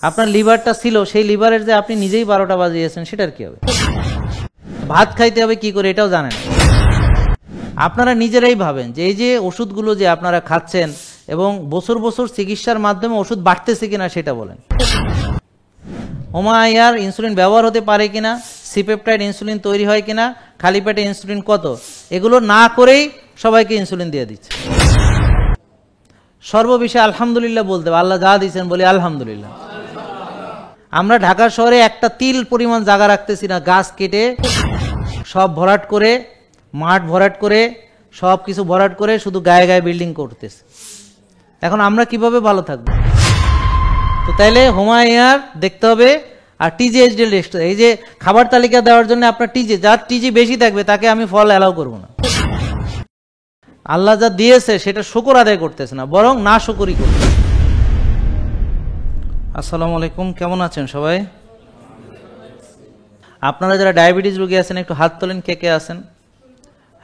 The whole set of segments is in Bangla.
আপনার লিভারটা ছিল, সেই লিভারের যে আপনি নিজেই 12টা বাজিয়েছেন, সেটার কি হবে? ভাত খাইতে হবে কি করে এটাও জানেন। আপনারা নিজেরাই ভাবেন যে এই যে ওষুধগুলো যে আপনারা খাচ্ছেন এবং বছর বছর চিকিৎসার মাধ্যমে ওষুধ বাড়তেছে কিনা সেটা বলেন। ওমাইয়ার ইনসুলিন ব্যবহার হতে পারে কিনা, সিপেপটাইড ইনসুলিন তৈরি হয় কিনা, খালি পেটে ইনসুলিন কত, এগুলো না করেই সবাইকে ইনসুলিন দিয়ে দিচ্ছে। সর্ববিষয়ে আলহামদুলিল্লাহ বলতে হবে, আল্লাহ যা দিয়েছেন বলি আলহামদুলিল্লাহ। আমরা ঢাকা শহরে একটা তিল পরিমাণ জায়গা রাখতেছি না, গাছ কেটে সব ভরাট করে, মাঠ ভরাট করে, সব কিছু ভরাট করে শুধু গায়ে গায়ে বিল্ডিং করতেছে। এখন আমরা কিভাবে ভালো থাকবো? তো তাইলে হোমাইয়ার দেখতে হবে, আর টিজিএইচডিএল এই যে খাবার তালিকা দেওয়ার জন্য আপনার যার টিজি বেশি থাকবে তাকে আমি ফল অ্যালাউ করবো না। আল্লাহ যা দিয়েছে সেটা শুকর আদায় করতেছে না, বরং না শুকরই করছে। আসসালামু আলাইকুম, কেমন আছেন সবাই? আপনারা যারা ডায়াবেটিস রোগী আছেন একটু হাত তোলেন, কে কে আছেন?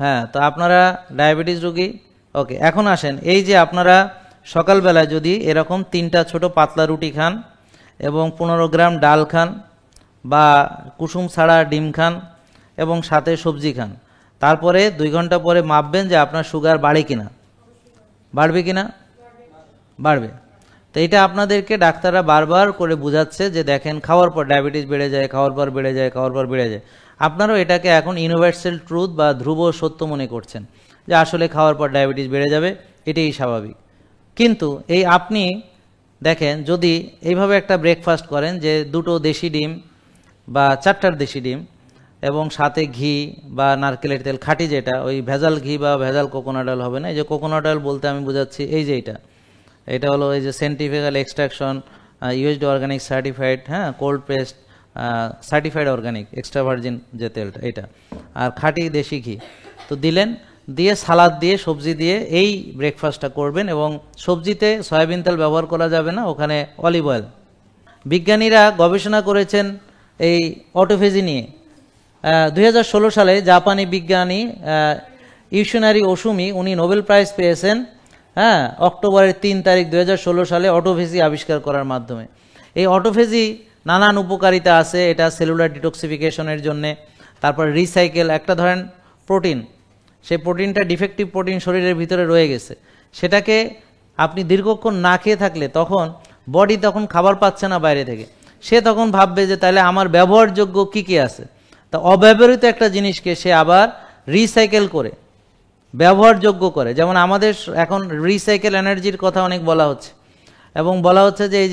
হ্যাঁ, তো আপনারা ডায়াবেটিস রোগী, ওকে। এখন আসেন, এই যে আপনারা সকালবেলায় যদি এরকম 3টা ছোট পাতলা রুটি খান এবং 15 গ্রাম ডাল খান বা কুসুম ছাড়া ডিম খান এবং সাথে সবজি খান, তারপরে 2 ঘন্টা পরে মাপবেন যে আপনার সুগার বাড়ে কিনা, বাড়বে কিনা, বাড়বে। তো এটা আপনাদেরকে ডাক্তাররা বারবার করে বোঝাচ্ছে যে দেখেন খাওয়ার পর ডায়াবেটিস বেড়ে যায়, খাওয়ার পর বেড়ে যায়, খাওয়ার পর বেড়ে যায়। আপনারাও এটাকে এখন ইউনিভার্সাল ট্রুথ বা ধ্রুব সত্য মনে করছেন যে আসলে খাওয়ার পর ডায়াবেটিস বেড়ে যাবে, এটাই স্বাভাবিক। কিন্তু এই আপনি দেখেন যদি এইভাবে একটা ব্রেকফাস্ট করেন যে 2টো দেশি ডিম বা 4টার দেশি ডিম এবং সাথে ঘি বা নারকেলের তেল, খাঁটি যেটা, ওই ভেজাল ঘি বা ভেজাল কোকোনাট অয়েল হবে না। এই যে কোকোনাট অয়েল বলতে আমি বোঝাচ্ছি এই যে এটা হলো এই যে centrifugal extraction, USD organic certified, হ্যাঁ, cold pressed certified organic extra virgin যে তেলটা, এটা আর খাঁটি দেশি ঘি তো দিলেন, দিয়ে সালাদ দিয়ে সবজি দিয়ে এই ব্রেকফাস্টটা করবেন। এবং সবজিতে সয়াবিন তেল ব্যবহার করা যাবে না, ওখানে অলিভ অয়েল। বিজ্ঞানীরা গবেষণা করেছেন এই অটোফেজি নিয়ে। 2016 সালে জাপানি বিজ্ঞানী ইউশিনারি ওসুমি, উনি নোবেল প্রাইজ পেয়েছেন, হ্যাঁ, অক্টোবরের 3 তারিখ 2016 সালে অটোফেজি আবিষ্কার করার মাধ্যমে। এই অটোফেজি নানান উপকারিতা আছে, এটা সেলুলার ডিটক্সিফিকেশনের জন্যে, তারপর রিসাইকেল, একটা ধরেন প্রোটিন, সেই প্রোটিনটা ডিফেক্টিভ প্রোটিন শরীরের ভিতরে রয়ে গেছে, সেটাকে আপনি দীর্ঘক্ষণ না খেয়ে থাকলে তখন বডি তখন খাবার পাচ্ছে না বাইরে থেকে, সে তখন ভাববে যে তাহলে আমার ব্যবহারযোগ্য কি কি আছে, তা অব্যবহৃত একটা জিনিসকে সে আবার রিসাইকেল করে ব্যবহারযোগ্য করে। যেমন আমাদের এখন রিসাইকেল এনার্জির কথা অনেক বলা হচ্ছে, এবং বলা হচ্ছে যে এই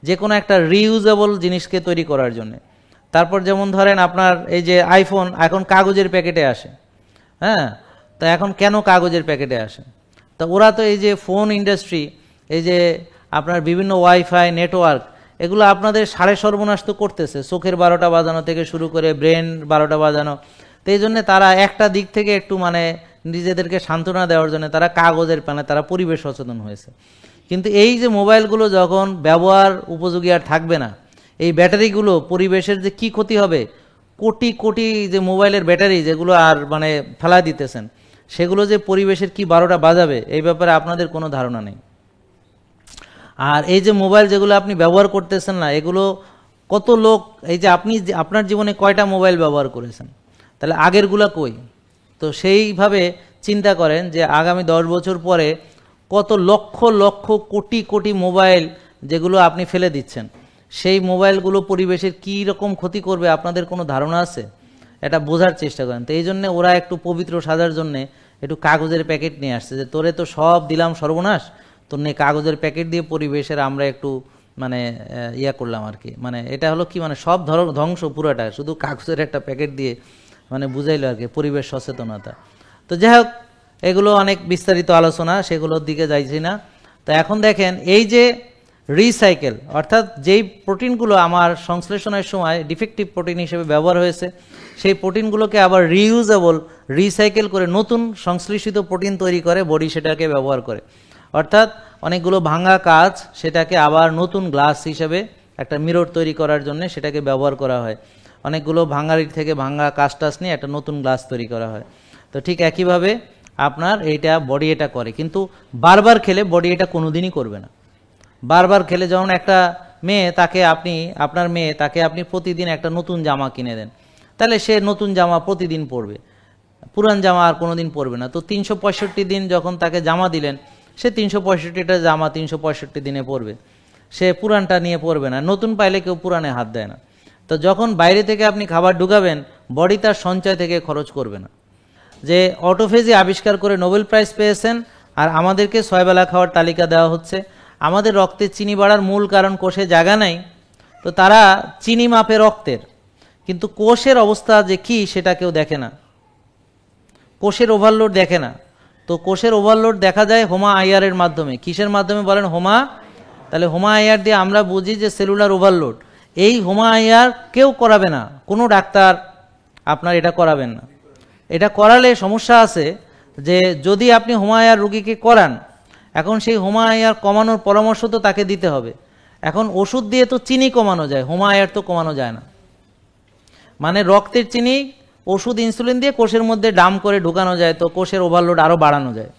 যে কোনো একটা রিইউজেবল জিনিসকে তৈরি করার জন্য। তারপর যেমন ধরেন আপনার এই যে আইফোন এখন কাগজের প্যাকেটে আসে, হ্যাঁ, তা এখন কেন কাগজের প্যাকেটে আসে? তা ওরা তো এই যে ফোন ইন্ডাস্ট্রি, এই যে আপনার বিভিন্ন ওয়াইফাই নেটওয়ার্ক, এগুলো আপনাদের সাড়ে সর্বনাশ তো করতেছে, চোখের 12টা বাজানো থেকে শুরু করে ব্রেন 12টা বাজানো। তো এই জন্য তারা একটা দিক থেকে একটু নিজেদেরকে সান্ত্বনা দেওয়ার জন্য তারা কাগজের তারা পরিবেশ সচেতন হয়েছে। কিন্তু এই যে মোবাইলগুলো যখন ব্যবহার উপযোগী আর থাকবে না, এই ব্যাটারিগুলো পরিবেশের যে কি ক্ষতি হবে, কোটি কোটি যে মোবাইলের ব্যাটারি যেগুলো আর ফেলা দিতেছেন, সেগুলো যে পরিবেশের কি 12টা বাজাবে এই ব্যাপারে আপনাদের কোনো ধারণা নেই। আর এই যে মোবাইল যেগুলো আপনি ব্যবহার করতেছেন না, এগুলো কত লোক, এই যে আপনি আপনার জীবনে কয়টা মোবাইল ব্যবহার করেছেন, তাহলে আগেরগুলা কই? তো সেইভাবে চিন্তা করেন যে আগামী 10 বছর পরে কত লক্ষ লক্ষ কোটি কোটি মোবাইল যেগুলো আপনি ফেলে দিচ্ছেন, সেই মোবাইলগুলো পরিবেশের কী রকম ক্ষতি করবে আপনাদের কোনো ধারণা আছে? এটা বোঝার চেষ্টা করেন। তো এই জন্যে ওরা একটু পবিত্র সাজার জন্যে একটু কাগজের প্যাকেট নিয়ে আসছে, যে তোরে তো সব দিলাম সর্বনাশ, তোর নিয়ে কাগজের প্যাকেট দিয়ে পরিবেশের আমরা একটু ইয়া করলাম আর কি। এটা হলো কি, সব ধ্বংস পুরোটা শুধু কাগজের একটা প্যাকেট দিয়ে বুঝাইলো আর কি, পরিবেশ সচেতনতা। তো যাই হোক, এগুলো অনেক বিস্তারিত আলোচনা, সেগুলোর দিকে যাইছি না। তো এখন দেখেন এই যে রিসাইকেল, অর্থাৎ যেই প্রোটিনগুলো আমার সংশ্লেষণের সময় ডিফেক্টিভ প্রোটিন হিসেবে ব্যবহার হয়েছে, সেই প্রোটিনগুলোকে আবার রিইউজেবল, রিসাইকেল করে নতুন সংশ্লেষিত প্রোটিন তৈরি করে বডি সেটাকে ব্যবহার করে। অর্থাৎ অনেকগুলো ভাঙা কাঁচ সেটাকে আবার নতুন গ্লাস হিসেবে একটা মিরর তৈরি করার জন্য সেটাকে ব্যবহার করা হয়। অনেকগুলো ভাঙারির থেকে ভাঙা কাঁচ টাচ নিয়ে একটা নতুন গ্লাস তৈরি করা হয়। তো ঠিক একইভাবে আপনার এইটা বডি এটা করে, কিন্তু বারবার খেলে বডি এটা কোনোদিনই করবে না। বারবার খেলে যেমন একটা মেয়ে তাকে আপনি আপনার মেয়ে তাকে আপনি প্রতিদিন একটা নতুন জামা কিনে দেন, তাহলে সে নতুন জামা প্রতিদিন পরবে, পুরান জামা আর কোনোদিন পরবে না। তো 365 দিন যখন তাকে জামা দিলেন, সে 365টা জামা 365 দিনে পরবে, সে পুরানটা নিয়ে পরবে না। নতুন পাইলে কেউ পুরানে হাত দেয় না। তো যখন বাইরে থেকে আপনি খাবার ঢুকাবেন, বডি তার সঞ্চয় থেকে খরচ করবে না। যে অটোফেজি আবিষ্কার করে নোবেল প্রাইজ পেয়েছেন, আর আমাদেরকে 6 বেলা খাওয়ার তালিকা দেওয়া হচ্ছে। আমাদের রক্তে চিনি বাড়ার মূল কারণ কোষে জায়গা নাই, তো তারা চিনি মাপে রক্তের, কিন্তু কোষের অবস্থা যে কি সেটা কেউ দেখে না, কোষের ওভারলোড দেখে না। তো কোষের ওভারলোড দেখা যায় হোমা আইআরের মাধ্যমে। কিসের মাধ্যমে বলেন? হোমা। তাহলে হোমা আইআর দিয়ে আমরা বুঝি যে সেলুলার ওভারলোড। এই হোমা আইআর কেউ করাবে না, কোনো ডাক্তার আপনার এটা করাবেন না। এটা করালে সমস্যা আছে, যে যদি আপনি হোমা আইআর রুগীকে করান, এখন সেই হোমা আইআর কমানোর পরামর্শ তো তাকে দিতে হবে। এখন ওষুধ দিয়ে তো চিনি কমানো যায়, হোমা আইআর তো কমানো যায় না। মানে রক্তের চিনি ওষুধ ইনসুলিন দিয়ে কোষের মধ্যে ডাম করে ঢুকানো যায়, তো কোষের ওভারলোড আরও বাড়ানো যায়।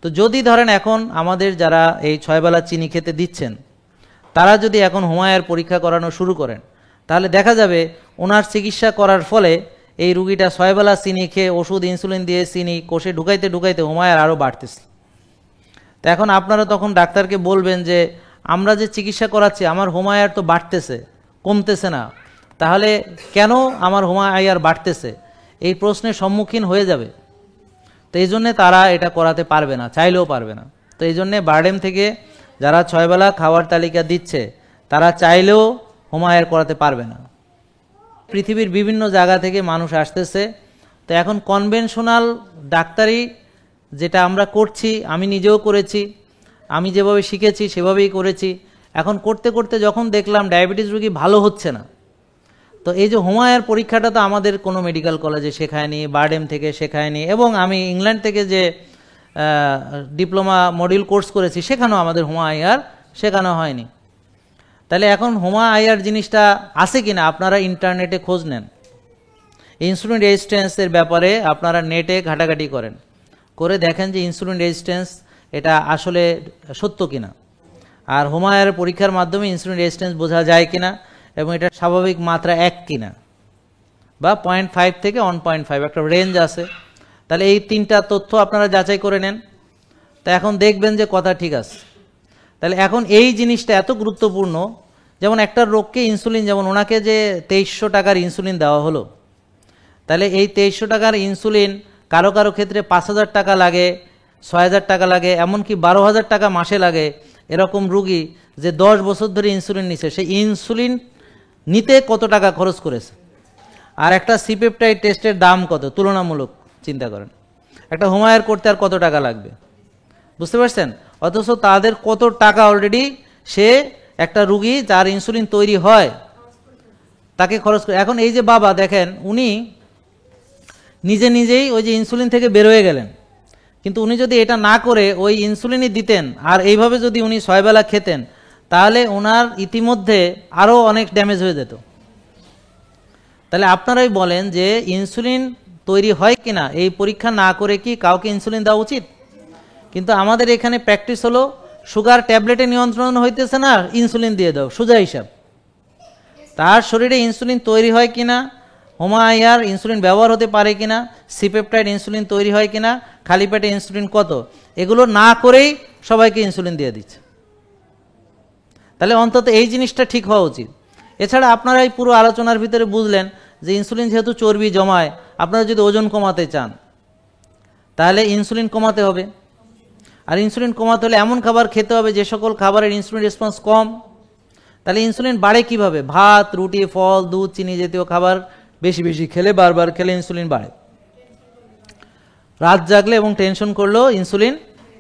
তো যদি ধরেন এখন আমাদের যারা এই 6 বেলা চিনি খেতে দিচ্ছেন, তারা যদি এখন হোমা আইআর পরীক্ষা করানো শুরু করেন, তাহলে দেখা যাবে ওনার চিকিৎসা করার ফলে এই রুগীটা 6 বেলা চিনি খেয়ে ওষুধ ইনসুলিন দিয়ে চিনি কোষে ঢুকাইতে ঢুকাইতে হোমা আইআর আরও বাড়তেছে। তো এখন আপনারা তখন ডাক্তারকে বলবেন যে আমরা যে চিকিৎসা করাচ্ছি আমার হোমা আইআর তো বাড়তেছে, কমতেছে না, তাহলে কেন আমার হোমা আইআর বাড়তেছে? এই প্রশ্নের সম্মুখীন হয়ে যাবে। তো এই জন্যে তারা এটা করাতে পারবে না, চাইলেও পারবে না। তো এই জন্যে বারডেম থেকে যারা 6 বেলা খাওয়ার তালিকা দিচ্ছে, তারা চাইলেও হোমা আইআর করাতে পারবে না। পৃথিবীর বিভিন্ন জায়গা থেকে মানুষ আসতেছে। তো এখন কনভেনশনাল ডাক্তারি যেটা আমরা করছি, আমি নিজেও করেছি, আমি যেভাবে শিখেছি সেভাবেই করেছি। এখন করতে করতে যখন দেখলাম ডায়াবেটিস রোগী ভালো হচ্ছে না, তো এই যে হোমা আইআর পরীক্ষাটা তো আমাদের কোনো মেডিকেল কলেজে শেখায়নি, বারডেম থেকে শেখায়নি, এবং আমি ইংল্যান্ড থেকে যে ডিপ্লোমা মডিউল কোর্স করেছি সেখানেও আমাদের হোমা আইআর শেখানো হয়নি। তাহলে এখন হোমা আইআর জিনিসটা আছে কিনা আপনারা ইন্টারনেটে খোঁজ নেন, ইনসুলিন রেজিস্ট্যান্সের ব্যাপারে আপনারা নেটে ঘাটাঘাটি করেন, করে দেখেন যে ইনসুলিন রেজিস্ট্যান্স এটা আসলে সত্য কিনা, আর হোমা আইআর পরীক্ষার মাধ্যমে ইনসুলিন রেজিস্ট্যান্স বোঝা যায় কিনা, এবং এটা স্বাভাবিক মাত্রা 1 কিনা, বা 0.5 থেকে 1.5 একটা রেঞ্জ আছে। তাহলে এই 3টা তথ্য আপনারা যাচাই করে নেন, তা এখন দেখবেন যে কথা ঠিক আছে। তাহলে এখন এই জিনিসটা এত গুরুত্বপূর্ণ, যেমন একটা রোগকে ইনসুলিন, যেমন ওনাকে যে 2300 টাকার ইনসুলিন দেওয়া হলো, তাহলে এই 2300 টাকার ইনসুলিন কারো কারো ক্ষেত্রে 5000 টাকা লাগে, 6000 টাকা লাগে, এমনকি 12,000 টাকা মাসে লাগে। এরকম রুগী যে 10 বছর ধরে ইনসুলিন নিছে, সেই ইনসুলিন নিতে কত টাকা খরচ করেছে, আর একটা সিপেপটাইড টেস্টের দাম কত, তুলনামূলক চিন্তা করেন। একটা হোমা আইআর করতে আর কত টাকা লাগবে, বুঝতে পারছেন? অথচ তাদের কত টাকা অলরেডি সে একটা রুগী যার ইনসুলিন তৈরি হয় তাকে খরচ করে। এখন এই যে বাবা দেখেন, উনি নিজে নিজেই ওই যে ইনসুলিন থেকে বেরোয় গেলেন, কিন্তু উনি যদি এটা না করে ওই ইনসুলিনই দিতেন, আর এইভাবে যদি উনি 6 বেলা খেতেন, তাহলে ওনার ইতিমধ্যে আরও অনেক ড্যামেজ হয়ে যেত। তাহলে আপনারাই বলেন যে ইনসুলিন তৈরি হয় কিনা এই পরীক্ষা না করে কি কাউকে ইনসুলিন দেওয়া উচিত? কিন্তু আমাদের এখানে প্র্যাকটিস হলো সুগার ট্যাবলেটে নিয়ন্ত্রণ হইতেছে না, ইনসুলিন দিয়ে দাও, সোজা হিসাব। তার শরীরে ইনসুলিন তৈরি হয় কিনা, হোমা আইআর ইনসুলিন ব্যবহার হতে পারে কিনা, সিপেপটাইড ইনসুলিন তৈরি হয় কিনা, খালি পেটে ইনসুলিন কত, এগুলো না করেই সবাইকে ইনসুলিন দিয়ে দিচ্ছে। তাহলে অন্তত এই জিনিসটা ঠিক হওয়া উচিত। এছাড়া আপনারা এই পুরো আলোচনার ভিতরে বুঝলেন যে ইনসুলিন যেহেতু চর্বি জমায়, আপনারা যদি ওজন কমাতে চান তাহলে ইনসুলিন কমাতে হবে। আর ইনসুলিন কমাতে হলে এমন খাবার খেতে হবে যে সকল খাবারের ইনসুলিন রেসপন্স কম। তাহলে ইনসুলিন বাড়ে কিভাবে? ভাত, রুটি, ফল, দুধ, চিনি জাতীয় খাবার বেশি বেশি খেলে, বারবার খেলে ইনসুলিন বাড়ে। রাত জাগলে এবং টেনশন করলেও ইনসুলিন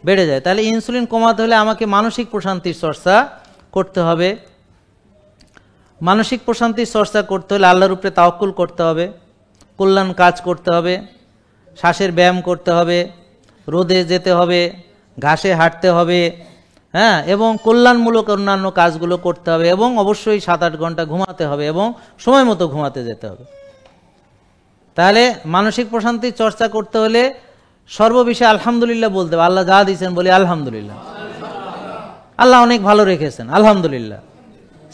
বেড়ে যায়। তাহলে ইনসুলিন কমাতে হলে আমাকে মানসিক প্রশান্তির চর্চা করতে হবে। মানসিক প্রশান্তির চর্চা করতে হলে আল্লাহর উপরে তাওয়াক্কুল করতে হবে, কল্যাণ কাজ করতে হবে, শ্বাসের ব্যায়াম করতে হবে, রোদে যেতে হবে, ঘাসে হাঁটতে হবে, হ্যাঁ, এবং কল্যাণমূলক অন্যান্য কাজগুলো করতে হবে, এবং অবশ্যই 7-8 ঘন্টা ঘুমাতে হবে, এবং সময় মতো ঘুমাতে যেতে হবে। তাহলে মানসিক প্রশান্তির চর্চা করতে হলে সর্ববিষয়ে আলহামদুলিল্লাহ বলতে হবে। আল্লাহ যা দিয়েছেন বলি আলহামদুলিল্লাহ, আল্লাহ অনেক ভালো রেখেছেন, আলহামদুলিল্লাহ।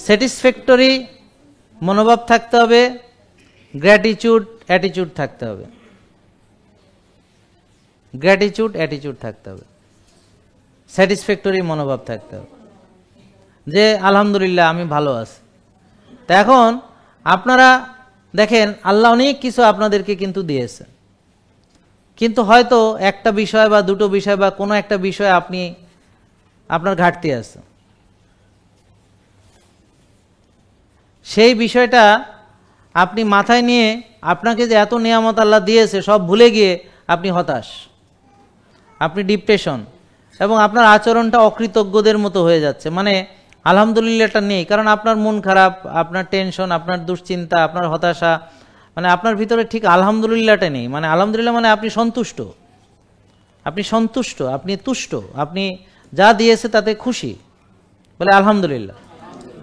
স্যাটিসফ্যাক্টরি মনোভাব থাকতে হবে, গ্র্যাটিটিউড অ্যাটিটিউড থাকতে হবে। গ্র্যাটিটিউড অ্যাটিটিউড থাকতে হবে, স্যাটিসফ্যাক্টরি মনোভাব থাকতে হবে যে আলহামদুলিল্লাহ আমি ভালো আছি। তা এখন আপনারা দেখেন আল্লাহ অনেক কিছু আপনাদেরকে কিন্তু দিয়েছে, কিন্তু হয়তো একটা বিষয় বা দুটো বিষয় বা কোনো একটা বিষয় আপনার ঘাটতি আছে। সেই বিষয়টা আপনি মাথায় নিয়ে আপনাকে যে এত নিয়ামত আল্লাহ দিয়েছে সব ভুলে গিয়ে আপনি হতাশ, আপনি ডিপ্রেশন, এবং আপনার আচরণটা অকৃতজ্ঞদের মতো হয়ে যাচ্ছে। মানে আলহামদুলিল্লাহটা নেই, কারণ আপনার মন খারাপ, আপনার টেনশন, আপনার দুশ্চিন্তা, আপনার হতাশা, মানে আপনার ভিতরে ঠিক আলহামদুলিল্লাহটা নেই। মানে আলহামদুলিল্লাহ মানে আপনি সন্তুষ্ট, আপনি তুষ্ট, আপনি যা দিয়েছে তাতে খুশি, বলে আলহামদুলিল্লাহ।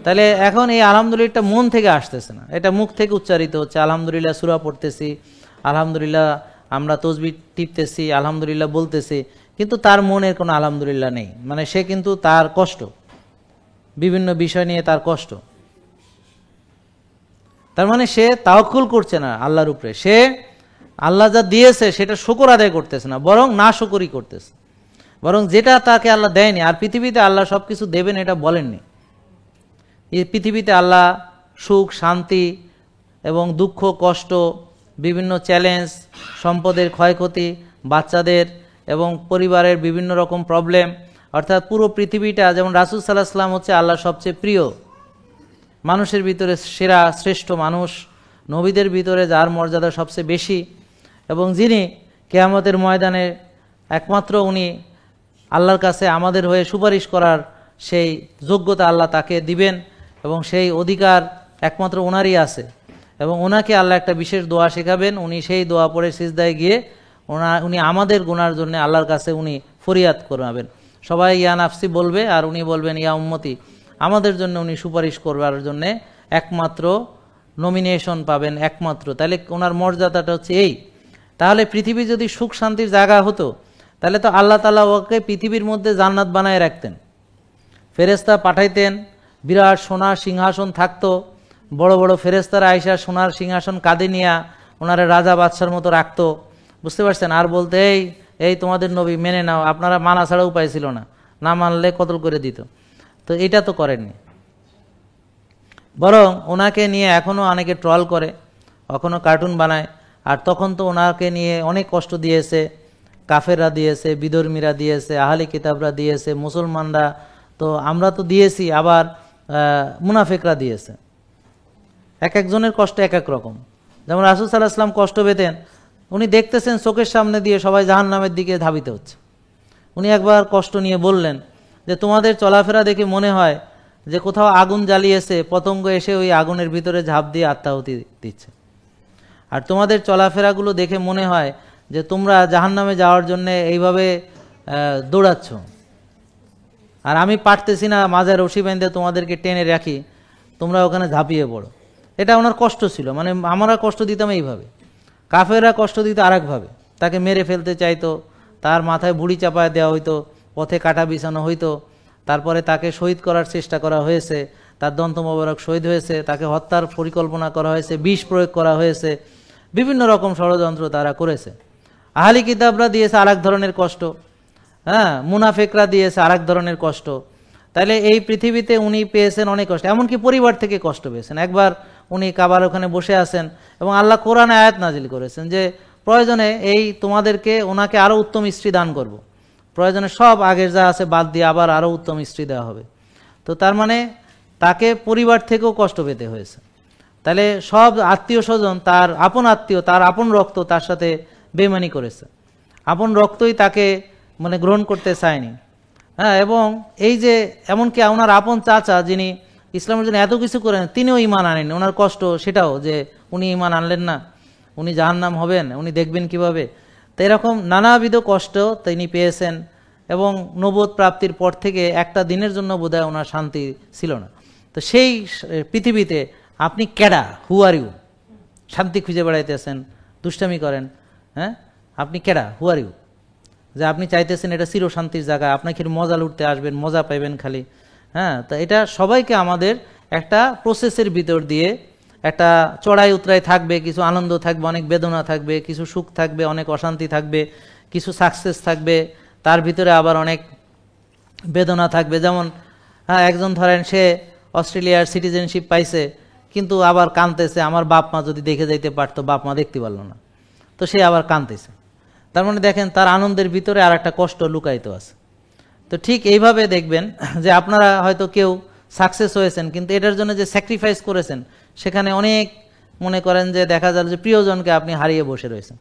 তাহলে এখন এই আলহামদুলিল্লাহটা মন থেকে আসতেছে না, এটা মুখ থেকে উচ্চারিত হচ্ছে। আলহামদুলিল্লাহ সূরা পড়তেছি, আলহামদুলিল্লাহ আমরা তাসবিহ টিপতেছি, আলহামদুলিল্লাহ বলতেছি, কিন্তু তার মনের কোনো আলহামদুলিল্লাহ নেই। মানে সে কিন্তু তার কষ্ট, বিভিন্ন বিষয় নিয়ে তার কষ্ট, তার মানে সে তাওয়াক্কুল করছে না আল্লাহর উপরে, সে আল্লাহ যা দিয়েছে সেটা শুকর আদায় করতেছে না, বরং না শুকরি করতেছে, বরং যেটা তাকে আল্লাহ দেয়নি। আর পৃথিবীতে আল্লাহ সব কিছু দেবেন এটা বলেননি। এই পৃথিবীতে আল্লাহ সুখ, শান্তি এবং দুঃখ, কষ্ট, বিভিন্ন চ্যালেঞ্জ, সম্পদের ক্ষয়ক্ষতি, বাচ্চাদের এবং পরিবারের বিভিন্ন রকম প্রবলেম, অর্থাৎ পুরো পৃথিবীটা, যেমন রাসূল সাল্লাল্লাহু আলাইহি ওয়াসাল্লাম হচ্ছে আল্লাহর সবচেয়ে প্রিয়, মানুষের ভিতরে সেরা শ্রেষ্ঠ মানুষ, নবীদের ভিতরে যার মর্যাদা সবচেয়ে বেশি, এবং যিনি কিয়ামতের ময়দানে একমাত্র উনি আল্লাহর কাছে আমাদের হয়ে সুপারিশ করার সেই যোগ্যতা আল্লাহ তাকে দিবেন, এবং সেই অধিকার একমাত্র ওনারই আছে। এবং ওনাকে আল্লাহ একটা বিশেষ দোয়া শেখাবেন, উনি সেই দোয়া পড়ে সিজদায় গিয়ে উনি আমাদের গুনার জন্য আল্লাহর কাছে উনি ফরিয়াদ করবেন। সবাই ইয়া নাফসি বলবে, আর উনি বলবেন ইয়া উম্মতি, আমাদের জন্য উনি সুপারিশ করবার জন্য একমাত্র নমিনেশন পাবেন একমাত্র। তাহলে ওনার মর্যাদাটা হচ্ছে এই। তাহলে পৃথিবী যদি সুখ শান্তির জায়গা হতো, তাহলে তো আল্লাহ তাআলা ওকে পৃথিবীর মধ্যে জান্নাত বানায় রাখতেন, ফেরেশতা পাঠাইতেন, বিরাট সোনার সিংহাসন থাকতো, বড় বড় ফেরেশতারা আইসা সোনার সিংহাসন কাঁধে নিয়া ওনারা রাজা বাদশার মতো রাখতো, বুঝতে পারছেন? আর বলতে এই তোমাদের নবী মেনে নাও, আপনারা মানা ছাড়া উপায় ছিল না, না মানলে কতল করে দিত। তো এটা তো করেননি, বরং ওনাকে নিয়ে এখনও অনেকে ট্রল করে, এখনও কার্টুন বানায়। আর তখন তো ওনাকে নিয়ে অনেক কষ্ট দিয়েছে, কাফেররা দিয়েছে, বিধর্মীরা দিয়েছে, আহলে কিতাবরা দিয়েছে, মুসলমানরা, তো আমরা তো দিয়েছি, আবার মুনাফিকরা দিয়েছে। এক একজনের কষ্ট এক এক রকম। যেমন রাসূল সাল্লাল্লাহু আলাইহি ওয়াসাল্লাম কষ্ট পেতেন, উনি দেখতেছেন চোখের সামনে দিয়ে সবাই জাহান্নামের দিকে ধাবিত হচ্ছে। উনি একবার কষ্ট নিয়ে বললেন যে তোমাদের চলাফেরা দেখে মনে হয় যে কোথাও আগুন জ্বালিয়েছে, পতঙ্গ এসে ওই আগুনের ভিতরে ঝাঁপ দিয়ে আত্মাহুতি দিচ্ছে। আর তোমাদের চলাফেরাগুলো দেখে মনে হয় যে তোমরা জাহান্নামে যাওয়ার জন্য এইভাবে দৌড়াচ্ছ, আর আমি পারতেছি না, মাজায় রশি বেঁধে তোমাদেরকে টেনে রাখি, তোমরা ওখানে ঝাঁপিয়ে পড়ো। এটা ওনার কষ্ট ছিল। মানে আমরা কষ্ট দিতাম এইভাবে, কাফেররা কষ্ট দিত আরেকভাবে, তাকে মেরে ফেলতে চাইতো, তার মাথায় বুড়ি চাপায় দেওয়া হইতো, পথে কাটা বিছানো হইতো, তারপরে তাকে শহীদ করার চেষ্টা করা হয়েছে, তার দন্ত মোবারক শহীদ হয়েছে, তাকে হত্যার পরিকল্পনা করা হয়েছে, বিষ প্রয়োগ করা হয়েছে, বিভিন্ন রকম ষড়যন্ত্র তারা করেছে। আহলি কিতাবরা দিয়েছে আরেক ধরনের কষ্ট, হ্যাঁ, মুনাফিকরা দিয়েছে আরেক ধরনের কষ্ট। তাইলে এই পৃথিবীতে উনি পেয়েছেন অনেক কষ্ট, এমনকি পরিবার থেকে কষ্ট পেয়েছেন। একবার উনি কাবার ওখানে বসে আছেন এবং আল্লাহ কোরআনে আয়াত নাজিল করেছেন যে প্রয়োজনে তোমাদেরকে ওনাকে আরো উত্তম স্ত্রী দান করব, প্রয়োজনে সব আগের যা আছে বাদ দিয়ে আবার আরো উত্তম স্ত্রী দেওয়া হবে। তো তার মানে তাকে পরিবার থেকেও কষ্ট পেতে হয়েছে। তাহলে সব আত্মীয় স্বজন, তার আপন আত্মীয়, তার আপন রক্ত তার সাথে বেইমানি করেছে, আপন রক্তই তাকে মানে গ্রহণ করতে চায়নি। হ্যাঁ, এবং এই যে এমনকি ওনার আপন চাচা যিনি ইসলামের জন্য এত কিছু করেন, তিনিও ঈমান আনেন। ওনার কষ্ট সেটাও যে উনি ঈমান আনলেন না, উনি জাহান্নাম হবেন, উনি দেখবেন কিভাবে। তো এরকম নানাবিধ কষ্ট তিনি পেয়েছেন, এবং নবুয়ত প্রাপ্তির পর থেকে একটা দিনের জন্য বোধহয় ওনার শান্তি ছিল না। তো সেই পৃথিবীতে আপনি কেডা, হু আর ইউ, শান্তি খুঁজে বেড়াইতেছেন, দুষ্টামি করেন, হ্যাঁ, আপনি কেডা, হু আর ইউ, যে আপনি চাইতেছেন এটা চির শান্তির জায়গা, আপনাকে মজা লুটতে আসবেন, মজা পাইবেন খালি। হ্যাঁ, তো এটা সবাইকে আমাদের একটা প্রসেসের ভিতর দিয়ে একটা চড়াই উতরাই থাকবে, কিছু আনন্দ থাকবে, অনেক বেদনা থাকবে, কিছু সুখ থাকবে, অনেক অশান্তি থাকবে, কিছু সাকসেস থাকবে, তার ভিতরে আবার অনেক বেদনা থাকবে। যেমন একজন ধরেন সে অস্ট্রেলিয়ার সিটিজেনশিপ পাইছে, কিন্তু আবার কাঁদতেছে, আমার বাপ মা যদি দেখে যাইতে পারতো, বাপ মা দেখতে পারলো না, তো সে আবার কাঁদতেছে। তার মানে দেখেন তার আনন্দের ভিতরে আর একটা কষ্ট লুকায়িত আছে। তো ঠিক এইভাবে দেখবেন যে আপনারা হয়তো কেউ সাকসেস হয়েছেন, কিন্তু এটার জন্য যে স্যাক্রিফাইস করেছেন সেখানে অনেক, মনে করেন যে দেখা যায় যে প্রিয়জনকে আপনি হারিয়ে বসে রয়েছেন।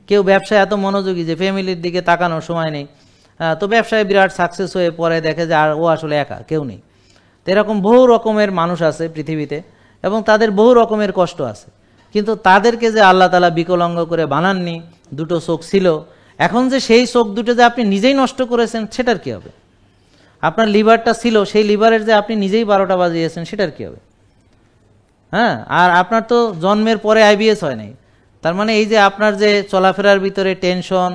কেউ ব্যবসায় এত মনোযোগী যে ফ্যামিলির দিকে তাকানোর সময় নেই, তো ব্যবসায় বিরাট সাকসেস হয়ে পরে দেখে যে আর ও আসলে একা, কেউ নেই। তো এরকম বহু রকমের মানুষ আছে পৃথিবীতে এবং তাদের বহু রকমের কষ্ট আছে, কিন্তু তাদেরকে যে আল্লাহ তাআলা বিকলাঙ্গ করে বানাননি, দুটো চোখ ছিল, এখন যে সেই চোখ দুটো যে আপনি নিজেই নষ্ট করেছেন সেটার কি হবে? আপনার লিভারটা ছিল, সেই লিভারের যে আপনি নিজেই 12টা বাজিয়েছেন সেটার কি হবে? হ্যাঁ, আর আপনার তো জন্মের পরে আইবিএস হয় নাই। তার মানে এই যে আপনার যে চলাফেরার ভিতরে টেনশন,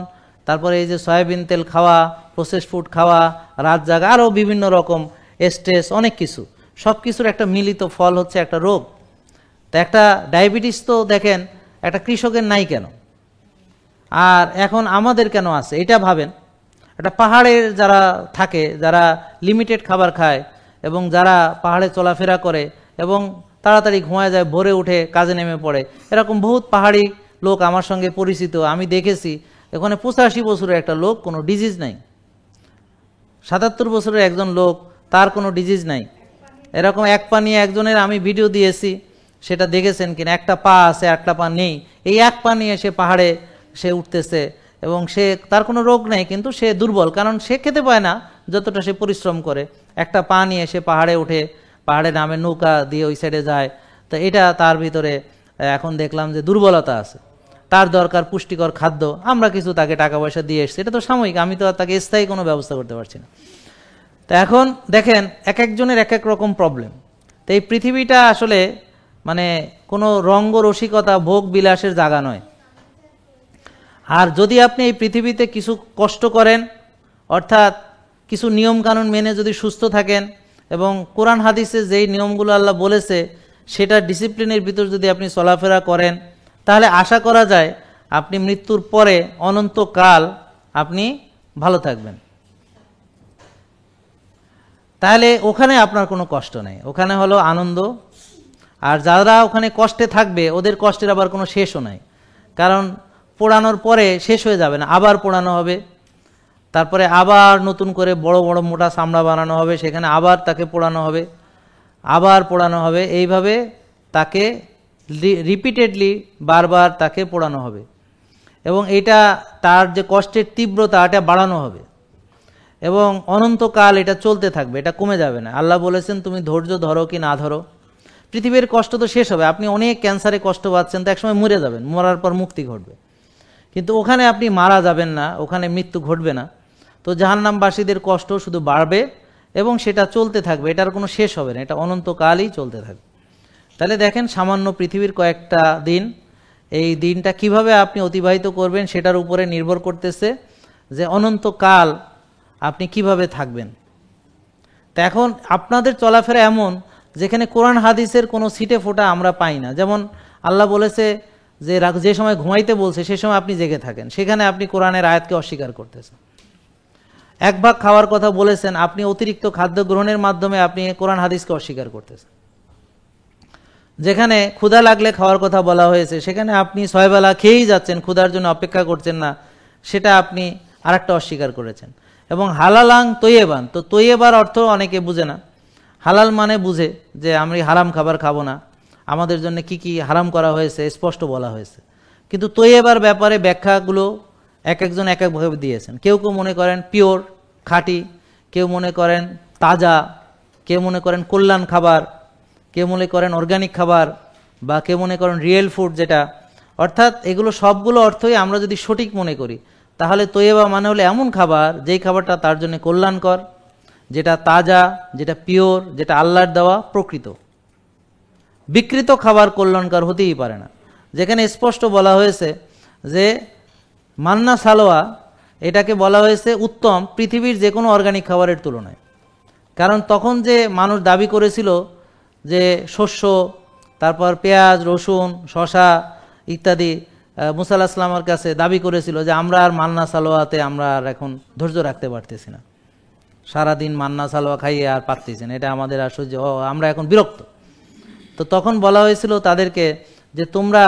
তারপরে এই যে সয়াবিন তেল খাওয়া, প্রসেস ফুড খাওয়া, রাত জাগা, আরও বিভিন্ন রকম স্ট্রেস, অনেক কিছু, সব কিছুর একটা মিলিত ফল হচ্ছে একটা রোগ। তা একটা ডায়াবেটিস তো দেখেন একটা কৃষকের নাই কেন, আর এখন আমাদের কেন আছে এটা ভাবেন। একটা পাহাড়ের যারা থাকে, যারা লিমিটেড খাবার খায় এবং যারা পাহাড়ে চলাফেরা করে এবং তাড়াতাড়ি ঘুমায় যায়, ভোরে উঠে কাজে নেমে পড়ে, এরকম বহুত পাহাড়ি লোক আমার সঙ্গে পরিচিত, আমি দেখেছি। এখানে 85 বছরের একটা লোক, কোনো ডিজিজ নাই। 77 বছরের একজন লোক, তার কোনো ডিজিজ নাই। এরকম এক পা নিয়ে একজনের আমি ভিডিও দিয়েছি, সেটা দেখেছেন কিনা, একটা পা আছে একটা পা নেই, এই এক পা নিয়ে সে পাহাড়ে সে উঠতেছে এবং সে, তার কোনো রোগ নেই, কিন্তু সে দুর্বল, কারণ সে খেতে পায় না যতটা সে পরিশ্রম করে। একটা পা নিয়ে সে পাহাড়ে ওঠে, পাহাড়ে নামে, নৌকা দিয়ে ওই সাইডে যায়। তো এটা তার ভিতরে এখন দেখলাম যে দুর্বলতা আছে, তার দরকার পুষ্টিকর খাদ্য। আমরা কিছু তাকে টাকা পয়সা দিয়ে এসছি, এটা তো সাময়িক, আমি তো আর তাকে স্থায়ী কোনো ব্যবস্থা করতে পারছি না। তো এখন দেখেন এক একজনের এক এক রকম প্রবলেম। তো এই পৃথিবীটা আসলে মানে কোনো রঙ্গ রসিকতা ভোগ বিলাসের জায়গা নয়। আর যদি আপনি এই পৃথিবীতে কিছু কষ্ট করেন, অর্থাৎ কিছু নিয়ম কানুন মেনে যদি সুস্থ থাকেন এবং কোরআন হাদিসে যেই নিয়মগুলো আল্লাহ বলেছে সেটা ডিসিপ্লিনের ভিতর যদি আপনি চলাফেরা করেন, তাহলে আশা করা যায় আপনি মৃত্যুর পরে অনন্তকাল আপনি ভালো থাকবেন। তাহলে ওখানে আপনার কোনো কষ্ট নেই, ওখানে হলো আনন্দ। আর যারা ওখানে কষ্টে থাকবে ওদের কষ্টের আবার কোনো শেষও নাই, কারণ পোড়ানোর পরে শেষ হয়ে যাবে না, আবার পোড়ানো হবে, তারপরে আবার নতুন করে বড় বড় মোটা চামড়া বানানো হবে, সেখানে আবার তাকে পোড়ানো হবে, আবার পোড়ানো হবে, এইভাবে তাকে রিপিটেডলি বারবার তাকে পোড়ানো হবে এবং এটা তার যে কষ্টের তীব্রতা এটা বাড়ানো হবে এবং অনন্তকাল এটা চলতে থাকবে, এটা কমে যাবে না। আল্লাহ বলেছেন তুমি ধৈর্য ধরো কি না ধরো, পৃথিবীর কষ্ট তো শেষ হবে। আপনি অনেক ক্যান্সারে কষ্ট পাচ্ছেন, তো একসময় মরে যাবেন, মরার পর মুক্তি ঘটবে, কিন্তু ওখানে আপনি মারা যাবেন না, ওখানে মৃত্যু ঘটবে না। তো জাহান্নামবাসীদের কষ্ট শুধু বাড়বে এবং সেটা চলতে থাকবে, এটার কোনো শেষ হবে না, এটা অনন্তকালই চলতে থাকবে। তাহলে দেখেন সামান্য পৃথিবীর কয়েকটা দিন, এই দিনটা কিভাবে আপনি অতিবাহিত করবেন সেটার উপরে নির্ভর করতেছে যে অনন্তকাল আপনি কিভাবে থাকবেন। তো এখন আপনাদের চলাফেরা এমন যেখানে কোরআন হাদিসের কোনো ছিটে ফোঁটা আমরা পাই না। যেমন আল্লাহ বলেছে যে সময় ঘুমাইতে বলছে সে সময় আপনি জেগে থাকেন, সেখানে আপনি কোরআনের আয়াতকে অস্বীকার করতেছেন। এক ভাগ খাওয়ার কথা বলেছেন, আপনি অতিরিক্ত খাদ্য গ্রহণের মাধ্যমে আপনি কোরআন হাদিসকে অস্বীকার করতেছেন। যেখানে ক্ষুধা লাগলে খাওয়ার কথা বলা হয়েছে সেখানে আপনি 6 বেলা খেয়েই যাচ্ছেন, ক্ষুধার জন্য অপেক্ষা করছেন না, সেটা আপনি আরেকটা অস্বীকার করেছেন। এবং হালালাং তৈয়েবান, তো তৈয়েবার অর্থ অনেকে বুঝে না। হালাল মানে বুঝে যে আমি হারাম খাবার খাবো না, আমাদের জন্য কি কি হারাম করা হয়েছে স্পষ্ট বলা হয়েছে, কিন্তু তৈয়েবার ব্যাপারে ব্যাখ্যাগুলো এক একজন এক একভাবে দিয়েছেন। কেউ কেউ মনে করেন পিওর খাঁটি, কেউ মনে করেন তাজা, কেউ মনে করেন কল্যাণ খাবার, কেউ মনে করেন অর্গানিক খাবার, বা কেউ মনে করেন রিয়েল ফুড যেটা। অর্থাৎ এগুলো সবগুলো অর্থই আমরা যদি সঠিক মনে করি তাহলে তৈয়েবা মানে হলো এমন খাবার যেই খাবারটা তার জন্য কল্যাণকর, যেটা তাজা, যেটা পিওর, যেটা আল্লাহর দেওয়া প্রকৃত। বিকৃত খাবার কল্যাণকর হতেই পারে না। যেখানে স্পষ্ট বলা হয়েছে যে মান্না সালোয়া, এটাকে বলা হয়েছে উত্তম পৃথিবীর যে কোনো অর্গানিক খাবারের তুলনায়। কারণ তখন যে মানুষ দাবি করেছিল যে শস্য, তারপর পেঁয়াজ, রসুন, শশা ইত্যাদি মুসা আলাইহিস সালামের কাছে দাবি করেছিল যে আমরা আর মান্না সালোয়াতে আমরা আর এখন ধৈর্য রাখতে পারতেছি না, সারাদিন মান্না সালোয়া খাইয়ে আর পারতেছি না, এটা আমাদের আর সহ্য, আমরা এখন বিরক্ত। তো তখন বলা হয়েছিল তাদেরকে যে তোমরা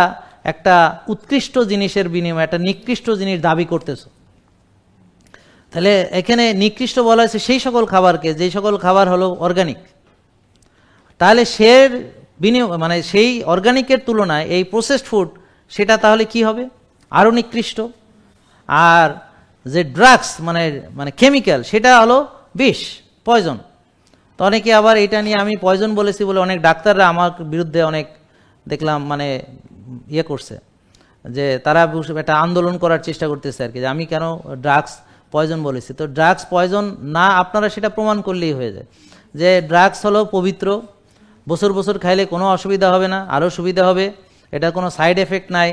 একটা উৎকৃষ্ট জিনিসের বিনিময়ে একটা নিকৃষ্ট জিনিস দাবি করতেছো। তাহলে এখানে নিকৃষ্ট বলা হয়েছে সেই সকল খাবারকে যেই সকল খাবার হলো অর্গানিক। তাহলে সে মানে সেই অর্গানিকের তুলনায় এই প্রসেসড ফুড সেটা তাহলে কি হবে? আরও নিকৃষ্ট। আর যে ড্রাগস মানে মানে কেমিক্যাল সেটা হলো বিষ, পয়জন। তো অনেকে আবার এটা নিয়ে আমি পয়জন বলেছি বলে অনেক ডাক্তাররা আমার বিরুদ্ধে অনেক দেখলাম মানে ইয়ে করছে, যে তারা একটা আন্দোলন করার চেষ্টা করতেছে আর কি, যে আমি কেন ড্রাগস পয়জন বলেছি। তো ড্রাগস পয়জন না, আপনারা সেটা প্রমাণ করলেই হয়ে যায় যে ড্রাগস হলো পবিত্র, বছর বছর খাইলে কোনো অসুবিধা হবে না, আরও সুবিধা হবে, এটা কোনো সাইড এফেক্ট নাই।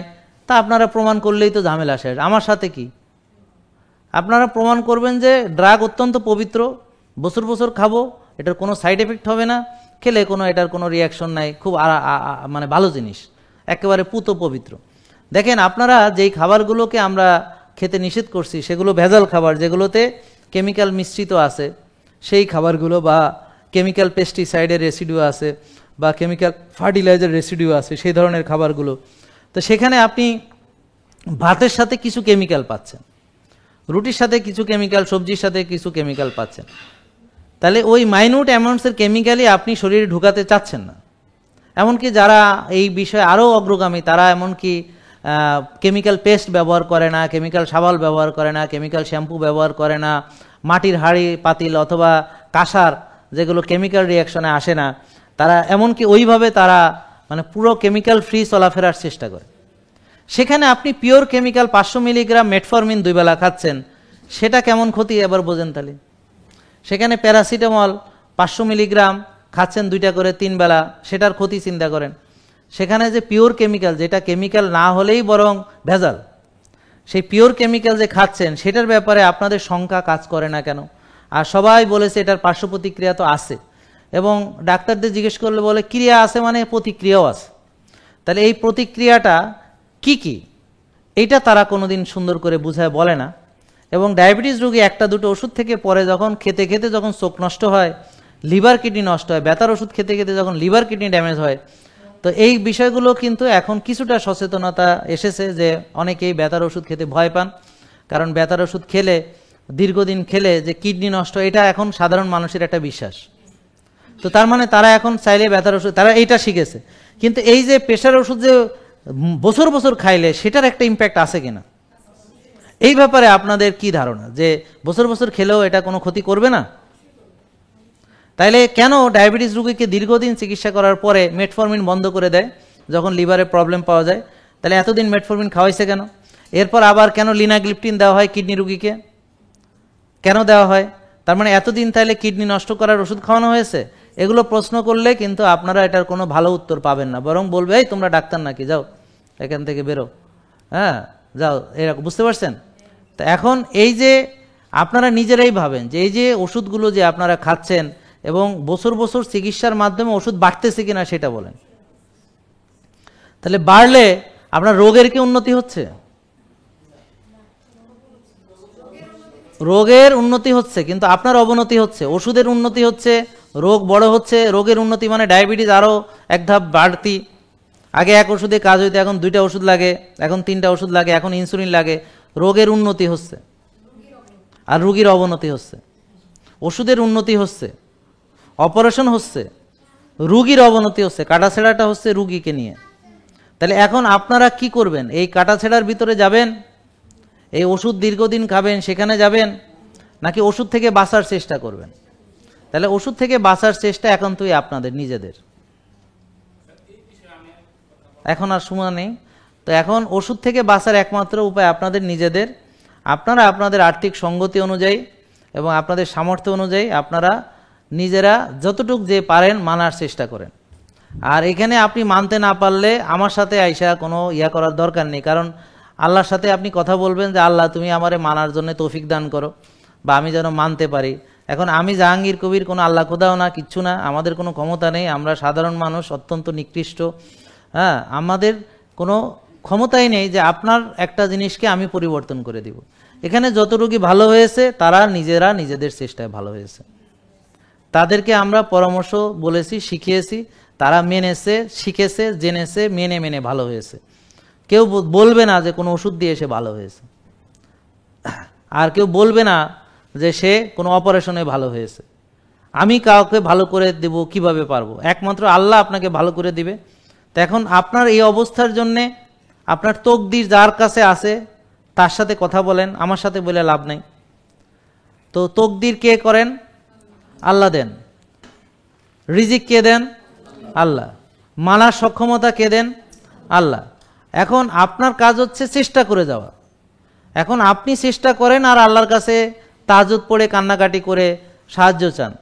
তা আপনারা প্রমাণ করলেই তো ঝামেলা শেষ। আমার সাথে কি? আপনারা প্রমাণ করবেন যে ড্রাগ অত্যন্ত পবিত্র, বছর বছর খাবো, এটার কোনো সাইড এফেক্ট হবে না, খেলে কোনো এটার কোনো রিয়াকশন নাই, খুব মানে ভালো জিনিস, একেবারে পুত পবিত্র। দেখেন আপনারা যেই খাবারগুলোকে আমরা খেতে নিষেধ করছি সেগুলো ভেজাল খাবার, যেগুলোতে কেমিক্যাল মিশ্রিত আছে, সেই খাবারগুলো বা কেমিক্যাল পেস্টিসাইডের রেসিডিউ আছে বা কেমিক্যাল ফার্টিলাইজার রেসিডিউ আছে, সেই ধরনের খাবারগুলো। তো সেখানে আপনি ভাতের সাথে কিছু কেমিক্যাল পাচ্ছেন, রুটির সাথে কিছু কেমিক্যাল, সবজির সাথে কিছু কেমিক্যাল পাচ্ছেন। তাহলে ওই মাইনিউট অ্যামাউন্টসের কেমিক্যালই আপনি শরীরে ঢুকাতে চাচ্ছেন না। এমনকি যারা এই বিষয়ে আরও অগ্রগামী, তারা এমনকি কেমিক্যাল পেস্ট ব্যবহার করে না, কেমিক্যাল সাবাল ব্যবহার করে না, কেমিক্যাল শ্যাম্পু ব্যবহার করে না, মাটির হাঁড়ি পাতিল অথবা কাঁসার যেগুলো কেমিক্যাল রিয়াকশনে আসে না, তারা এমনকি ওইভাবে তারা মানে পুরো কেমিক্যাল ফ্রি চলাফেরার চেষ্টা করে। সেখানে আপনি পিওর কেমিক্যাল 500 মিলিগ্রাম মেটফরমিন 2 বেলা খাচ্ছেন, সেটা কেমন ক্ষতি এবার বোঝেন। তাহলে সেখানে প্যারাসিটামল 500 মিলিগ্রাম খাচ্ছেন 2টা করে 3 বেলা, সেটার ক্ষতি চিন্তা করেন। সেখানে যে পিওর কেমিক্যাল, যেটা কেমিক্যাল না হলেই বরং ভেজাল, সেই পিওর কেমিক্যাল যে খাচ্ছেন সেটার ব্যাপারে আপনাদের শঙ্কা কাজ করে না কেন? আর সবাই বলেছে এটার পার্শ্ব প্রতিক্রিয়া তো আছে, এবং ডাক্তারদের জিজ্ঞেস করলে বলে ক্রিয়া আছে মানে প্রতিক্রিয়াও আছে। তাহলে এই প্রতিক্রিয়াটা কি কি, এইটা তারা কোনোদিন সুন্দর করে বুঝায় বলে না। এবং ডায়াবেটিস রোগী একটা দুটো ওষুধ থেকে পরে যখন খেতে খেতে যখন চোখ নষ্ট হয়, লিভার কিডনি নষ্ট হয়, ব্যথার ওষুধ খেতে খেতে যখন লিভার কিডনি ড্যামেজ হয়, তো এই বিষয়গুলো কিন্তু এখন কিছুটা সচেতনতা এসেছে যে অনেকেই ব্যথার ওষুধ খেতে ভয় পান, কারণ ব্যথার ওষুধ খেলে দীর্ঘদিন খেলে যে কিডনি নষ্ট, এটা এখন সাধারণ মানুষের একটা বিশ্বাস। তো তার মানে তারা এখন চাইলে ব্যথার ওষুধ, তারা এইটা শিখেছে। কিন্তু এই যে প্রেশার ওষুধ যে বছর বছর খাইলে সেটার একটা ইম্প্যাক্ট আছে কিনা, এই ব্যাপারে আপনাদের কি ধারণা, যে বছর বছর খেলেও এটা কোনো ক্ষতি করবে না? তাইলে কেন ডায়াবেটিস রোগীকে দীর্ঘদিন চিকিৎসা করার পরে মেটফরমিন বন্ধ করে দেয় যখন লিভারে প্রবলেম পাওয়া যায়? তাহলে এতদিন মেটফরমিন খাওয়াইছে কেন? এরপর আবার কেন লিনাগ্লিপটিন দেওয়া হয় কিডনি রোগীকে, কেন দেওয়া হয়? তার মানে এতদিন তাহলে কিডনি নষ্ট করার ওষুধ খাওয়ানো হয়েছে? এগুলো প্রশ্ন করলে কিন্তু আপনারা এটার কোনো ভালো উত্তর পাবেন না, বরং বলবে এই তোমরা ডাক্তার নাকি, যাও এখান থেকে বেরো, হ্যাঁ যাও, এরকম। বুঝতে পারছেন? তো এখন এই যে আপনারা নিজেরাই ভাবেন যে এই যে ওষুধগুলো যে আপনারা খাচ্ছেন এবং বছর বছর চিকিৎসার মাধ্যমে ওষুধ বাড়তেছে কিনা সেটা বলেন। তাহলে বাড়লে আপনার রোগের কি উন্নতি হচ্ছে? রোগের উন্নতি হচ্ছে, কিন্তু আপনার অবনতি হচ্ছে। ওষুধের উন্নতি হচ্ছে, রোগ বড় হচ্ছে। রোগের উন্নতি মানে ডায়াবেটিস আরও এক ধাপ বাড়তি। আগে এক ওষুধে কাজ হইতো, এখন 2টা ওষুধ লাগে, এখন 3টা ওষুধ লাগে, এখন ইনসুলিন লাগে। রোগের উন্নতি হচ্ছে আর রোগীর অবনতি হচ্ছে। ওষুধের উন্নতি হচ্ছে, অপারেশন হচ্ছে, রোগীর অবনতি হচ্ছে, কাটাছেঁড়াটা হচ্ছে রোগীকে নিয়ে। তাহলে এখন আপনারা কি করবেন? এই কাটাছেঁড়ার ভিতরে যাবেন, এই ওষুধ দীর্ঘদিন খাবেন সেখানে যাবেন, নাকি ওষুধ থেকে বাঁচার চেষ্টা করবেন? তাহলে ওষুধ থেকে বাঁচার চেষ্টা একান্তই আপনাদের নিজেদের, এখন আর সময় নেই। তো এখন ওষুধ থেকে বাঁচার একমাত্র উপায় আপনাদের নিজেদের। আপনারা আপনাদের আর্থিক সঙ্গতি অনুযায়ী এবং আপনাদের সামর্থ্য অনুযায়ী আপনারা নিজেরা যতটুক যে পারেন মানার চেষ্টা করেন। আর এখানে আপনি মানতে না পারলে আমার সাথে আইসা কোনো ইয়া করার দরকার নেই, কারণ আল্লাহর সাথে আপনি কথা বলবেন যে আল্লাহ তুমি আমারে মানার জন্য তৌফিক দান করো, বা আমি যেন মানতে পারি। এখন আমি জাহাঙ্গীর কবির কোনো আল্লাহ খোদাও না, কিচ্ছু না, আমাদের কোনো ক্ষমতা নেই, আমরা সাধারণ মানুষ, অত্যন্ত নিকৃষ্ট। হ্যাঁ, আমাদের কোনো ক্ষমতাই নেই যে আপনার একটা জিনিসকে আমি পরিবর্তন করে দিব। এখানে যত রোগী ভালো হয়েছে তারা নিজেরা নিজেদের চেষ্টায় ভালো হয়েছে, তাদেরকে আমরা পরামর্শ বলেছি, শিখিয়েছি, তারা মেনেছে, শিখেছে, জেনেছে, মেনে মেনে ভালো হয়েছে। কেউ বলবে না যে কোনো ওষুধ দিয়ে সে ভালো হয়েছে, আর কেউ বলবে না যে সে কোনো অপারেশনে ভালো হয়েছে। আমি কাউকে ভালো করে দেব কিভাবে পারবো? একমাত্র আল্লাহ আপনাকে ভালো করে দিবে। তো এখন আপনার এই অবস্থার জন্যে আপনার তকদির যার কাছে আছে তার সাথে কথা বলেন, আমার সাথে বলে লাভ নাই। তো তকদির কে করেন? আল্লাহ দেন। রিজিক কে দেন? আল্লাহ। মানার সক্ষমতা কে দেন? আল্লাহ। এখন আপনার কাজ হচ্ছে চেষ্টা করে যাওয়া। এখন আপনি চেষ্টা করেন আর আল্লাহর কাছে তাহাজ্জুদ পড়ে কান্নাকাটি করে সাহায্য চান।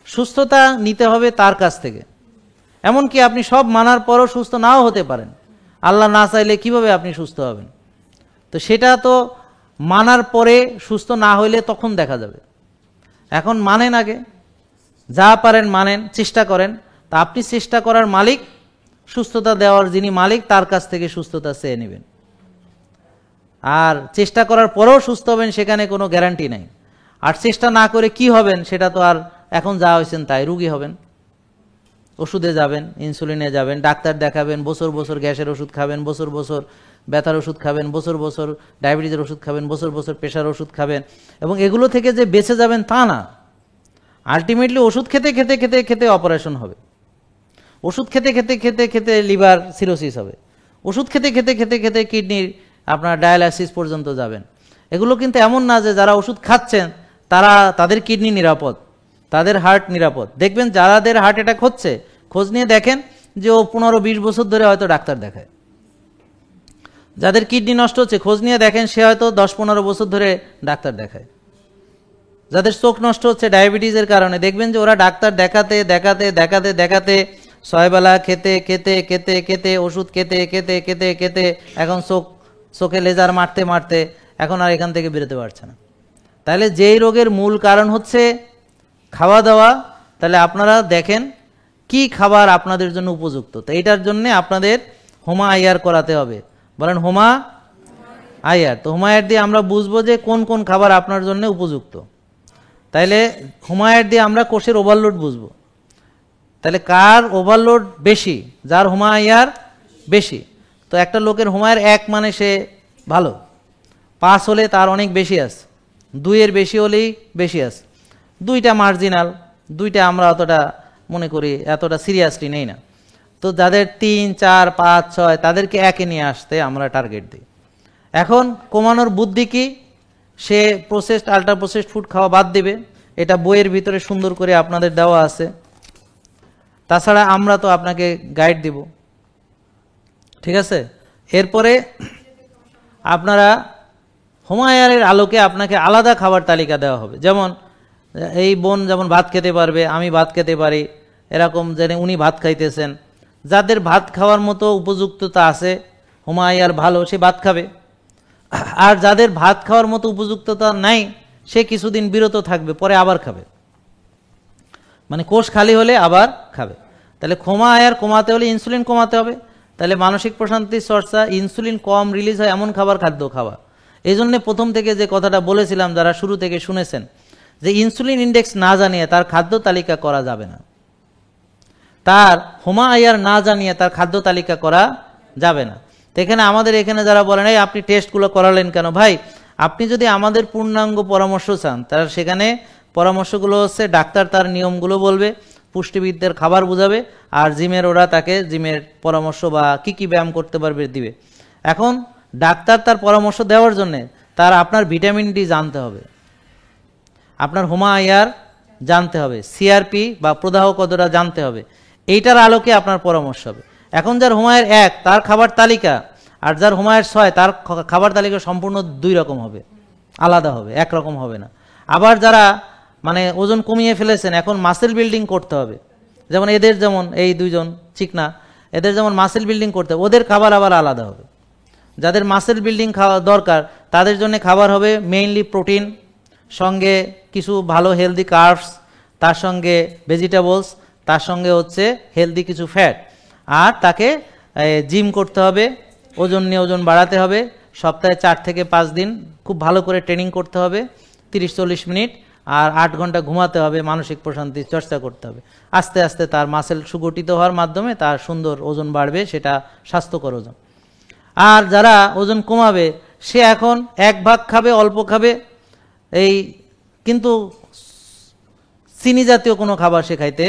সুস্থতা নিতে হবে তার কাছ থেকে। এমনকি আপনি সব মানার পরও সুস্থ নাও হতে পারেন, আল্লাহ না চাইলে কিভাবে আপনি সুস্থ হবেন? তো সেটা তো মানার পরে সুস্থ না হইলে তখন দেখা যাবে। এখন মানেন, আগে যা পারেন মানেন, চেষ্টা করেন। তা আপনি চেষ্টা করার মালিক, সুস্থতা দেওয়ার যিনি মালিক তার কাছ থেকে সুস্থতা চেয়ে নেবেন। আর চেষ্টা করার পরেও সুস্থ হবেন সেখানে কোনো গ্যারান্টি নেই। আর চেষ্টা না করে কি হবেন সেটা তো আর এখন যা হয়েছেন তাই, রুগী হবেন, ওষুধে যাবেন, ইনসুলিনে যাবেন, ডাক্তার দেখাবেন, বছর বছর গ্যাসের ওষুধ খাবেন, বছর বছর ব্যথার ওষুধ খাবেন, বছর বছর ডায়াবেটিসের ওষুধ খাবেন, বছর বছর প্রেশার ওষুধ খাবেন, এবং এগুলো থেকে যে বেঁচে যাবেন তা না। আলটিমেটলি ওষুধ খেতে খেতে খেতে খেতে অপারেশন হবে, ওষুধ খেতে খেতে খেতে খেতে লিভার সিরোসিস হবে, ওষুধ খেতে খেতে খেতে খেতে কিডনির আপনার ডায়ালাইসিস পর্যন্ত যাবেন। এগুলো কিন্তু এমন না যে যারা ওষুধ খাচ্ছেন তাদের কিডনি নিরাপদ, তাদের হার্ট নিরাপদ। দেখবেন যাদের হার্ট অ্যাটাক হচ্ছে, খোঁজ নিয়ে দেখেন যে ও 15-20 বছর ধরে হয়তো ডাক্তার দেখায়। যাদের কিডনি নষ্ট হচ্ছে, খোঁজ নিয়ে দেখেন সে হয়তো 10-15 বছর ধরে ডাক্তার দেখায়। যাদের চোখ নষ্ট হচ্ছে ডায়াবেটিসের কারণে, দেখবেন যে ওরা ডাক্তার দেখাতে দেখাতে দেখাতে দেখাতে 6 বেলা খেতে খেতে খেতে খেতে ওষুধ খেতে খেতে খেতে খেতে এখন চোখে লেজার মারতে মারতে এখন আর এখান থেকে বেরোতে পারছে না। তাহলে যেই রোগের মূল কারণ হচ্ছে খাওয়া দাওয়া, তাহলে আপনারা দেখেন কি খাবার আপনাদের জন্য উপযুক্ত। তো এটার জন্য আপনাদের হোমা আইয়ার করাতে হবে। বলেন হোমা আইয়ার। তো হোমা আইয়ার দিয়ে আমরা বুঝবো যে কোন কোন খাবার আপনার জন্য উপযুক্ত। তাইলে হোমা আইয়ার দিয়ে আমরা কোষের ওভারলোড বুঝবো। তাহলে কার ওভারলোড বেশি? যার হোমা আইয়ার বেশি। তো একটা লোকের হোমা আইয়ার 1 মানে সে ভালো, 5 হলে তার অনেক বেশি আছে, 2-এর বেশি হলেই বেশি আছে, 2টা মার্জিনাল, 2টা আমরা অতটা মনে করি এতটা সিরিয়াসলি নেই না। তো যাদের 3, 4, 5, 6 তাদেরকে 1-এ নিয়ে আসতে আমরা টার্গেট দিই। এখন কমানোর বুদ্ধি কি? সে প্রসেসড আল্ট্রা প্রসেসড ফুড খাওয়া বাদ দেবে। এটা বইয়ের ভিতরে সুন্দর করে আপনাদের দেওয়া আছে। তাছাড়া আমরা তো আপনাকে গাইড দিব, ঠিক আছে? এরপরে আপনারা হোমা আইয়ারের আলোকে আপনাকে আলাদা খাবার তালিকা দেওয়া হবে। যেমন এই বোন যেমন ভাত খেতে পারবে, আমি ভাত খেতে পারি, এরকম যেন উনি ভাত খাইতেছেন। যাদের ভাত খাওয়ার মতো উপযুক্ততা আছে, হোমা আইয়ার ভালো, সে ভাত খাবে। আর যাদের ভাত খাওয়ার মতো উপযুক্ততা নাই, সে কিছুদিন বিরত থাকবে, পরে আবার খাবে, মানে কোষ খালি হলে আবার খাবে। তাহলে হোমা আইয়ার কমাতে হলে ইনসুলিন কমাতে হবে। তাহলে মানসিক প্রশান্তির চর্চা, ইনসুলিন কম রিলিজ হয় এমন খাদ্য খাওয়া। এই জন্যে প্রথম থেকে যে কথাটা বলেছিলাম, যারা শুরু থেকে শুনেছেন, যে ইনসুলিন ইন্ডেক্স না জানিয়ে তার খাদ্য তালিকা করা যাবে না, তার হোমা আইয়ার না জানিয়ে তার খাদ্য তালিকা করা যাবে না। তো এখানে আমাদের এখানে যারা বলেন এই আপনি টেস্টগুলো করালেন কেন? ভাই, আপনি যদি আমাদের পূর্ণাঙ্গ পরামর্শ চান, তার সেখানে পরামর্শগুলো হচ্ছে ডাক্তার তার নিয়মগুলো বলবে, পুষ্টিবিদদের খাবার বুঝাবে, আর জিমের ওরা তাকে জিমের পরামর্শ বা কি কি ব্যায়াম করতে পারবে দিবে। এখন ডাক্তার তার পরামর্শ দেওয়ার জন্যে তার আপনার ভিটামিন ডি জানতে হবে, আপনার হোমা আইয়ার জানতে হবে, সিআরপি বা প্রদাহ কতটা জানতে হবে। এইটার আলোকে আপনার পরামর্শ হবে। এখন যার হোমায়ের 1 তার খাবার তালিকা, আর যার হোমায়ের 6 তার খাবার তালিকা সম্পূর্ণ 2 রকম হবে, আলাদা হবে, একরকম হবে না। আবার যারা মানে ওজন কমিয়ে ফেলেছেন, এখন মাসেল বিল্ডিং করতে হবে, যেমন এদের, যেমন এই 2 জন চিকনা, এদের যেমন মাসেল বিল্ডিং করতে হবে, ওদের খাবার আবার আলাদা হবে। যাদের মাসেল বিল্ডিং খাওয়া দরকার তাদের জন্য খাবার হবে মেইনলি প্রোটিন, সঙ্গে কিছু ভালো হেলদি কার্বস, তার সঙ্গে ভেজিটেবলস, তার সঙ্গে হচ্ছে হেলদি কিছু ফ্যাট। আর তাকে জিম করতে হবে, ওজন নিয়ে ওজন বাড়াতে হবে, সপ্তাহে 4 থেকে 5 দিন খুব ভালো করে ট্রেনিং করতে হবে, 30-40 মিনিট, আর 8 ঘন্টা ঘুমাতে হবে, মানসিক প্রশান্তির চর্চা করতে হবে। আস্তে আস্তে তার মাসেল সুগঠিত হওয়ার মাধ্যমে তার সুন্দর ওজন বাড়বে, সেটা স্বাস্থ্যকর ওজন। আর যারা ওজন কমাবে সে এখন 1 ভাগ খাবে, অল্প খাবে, কিন্তু চিনি জাতীয় কোনো খাবার সে খাইতে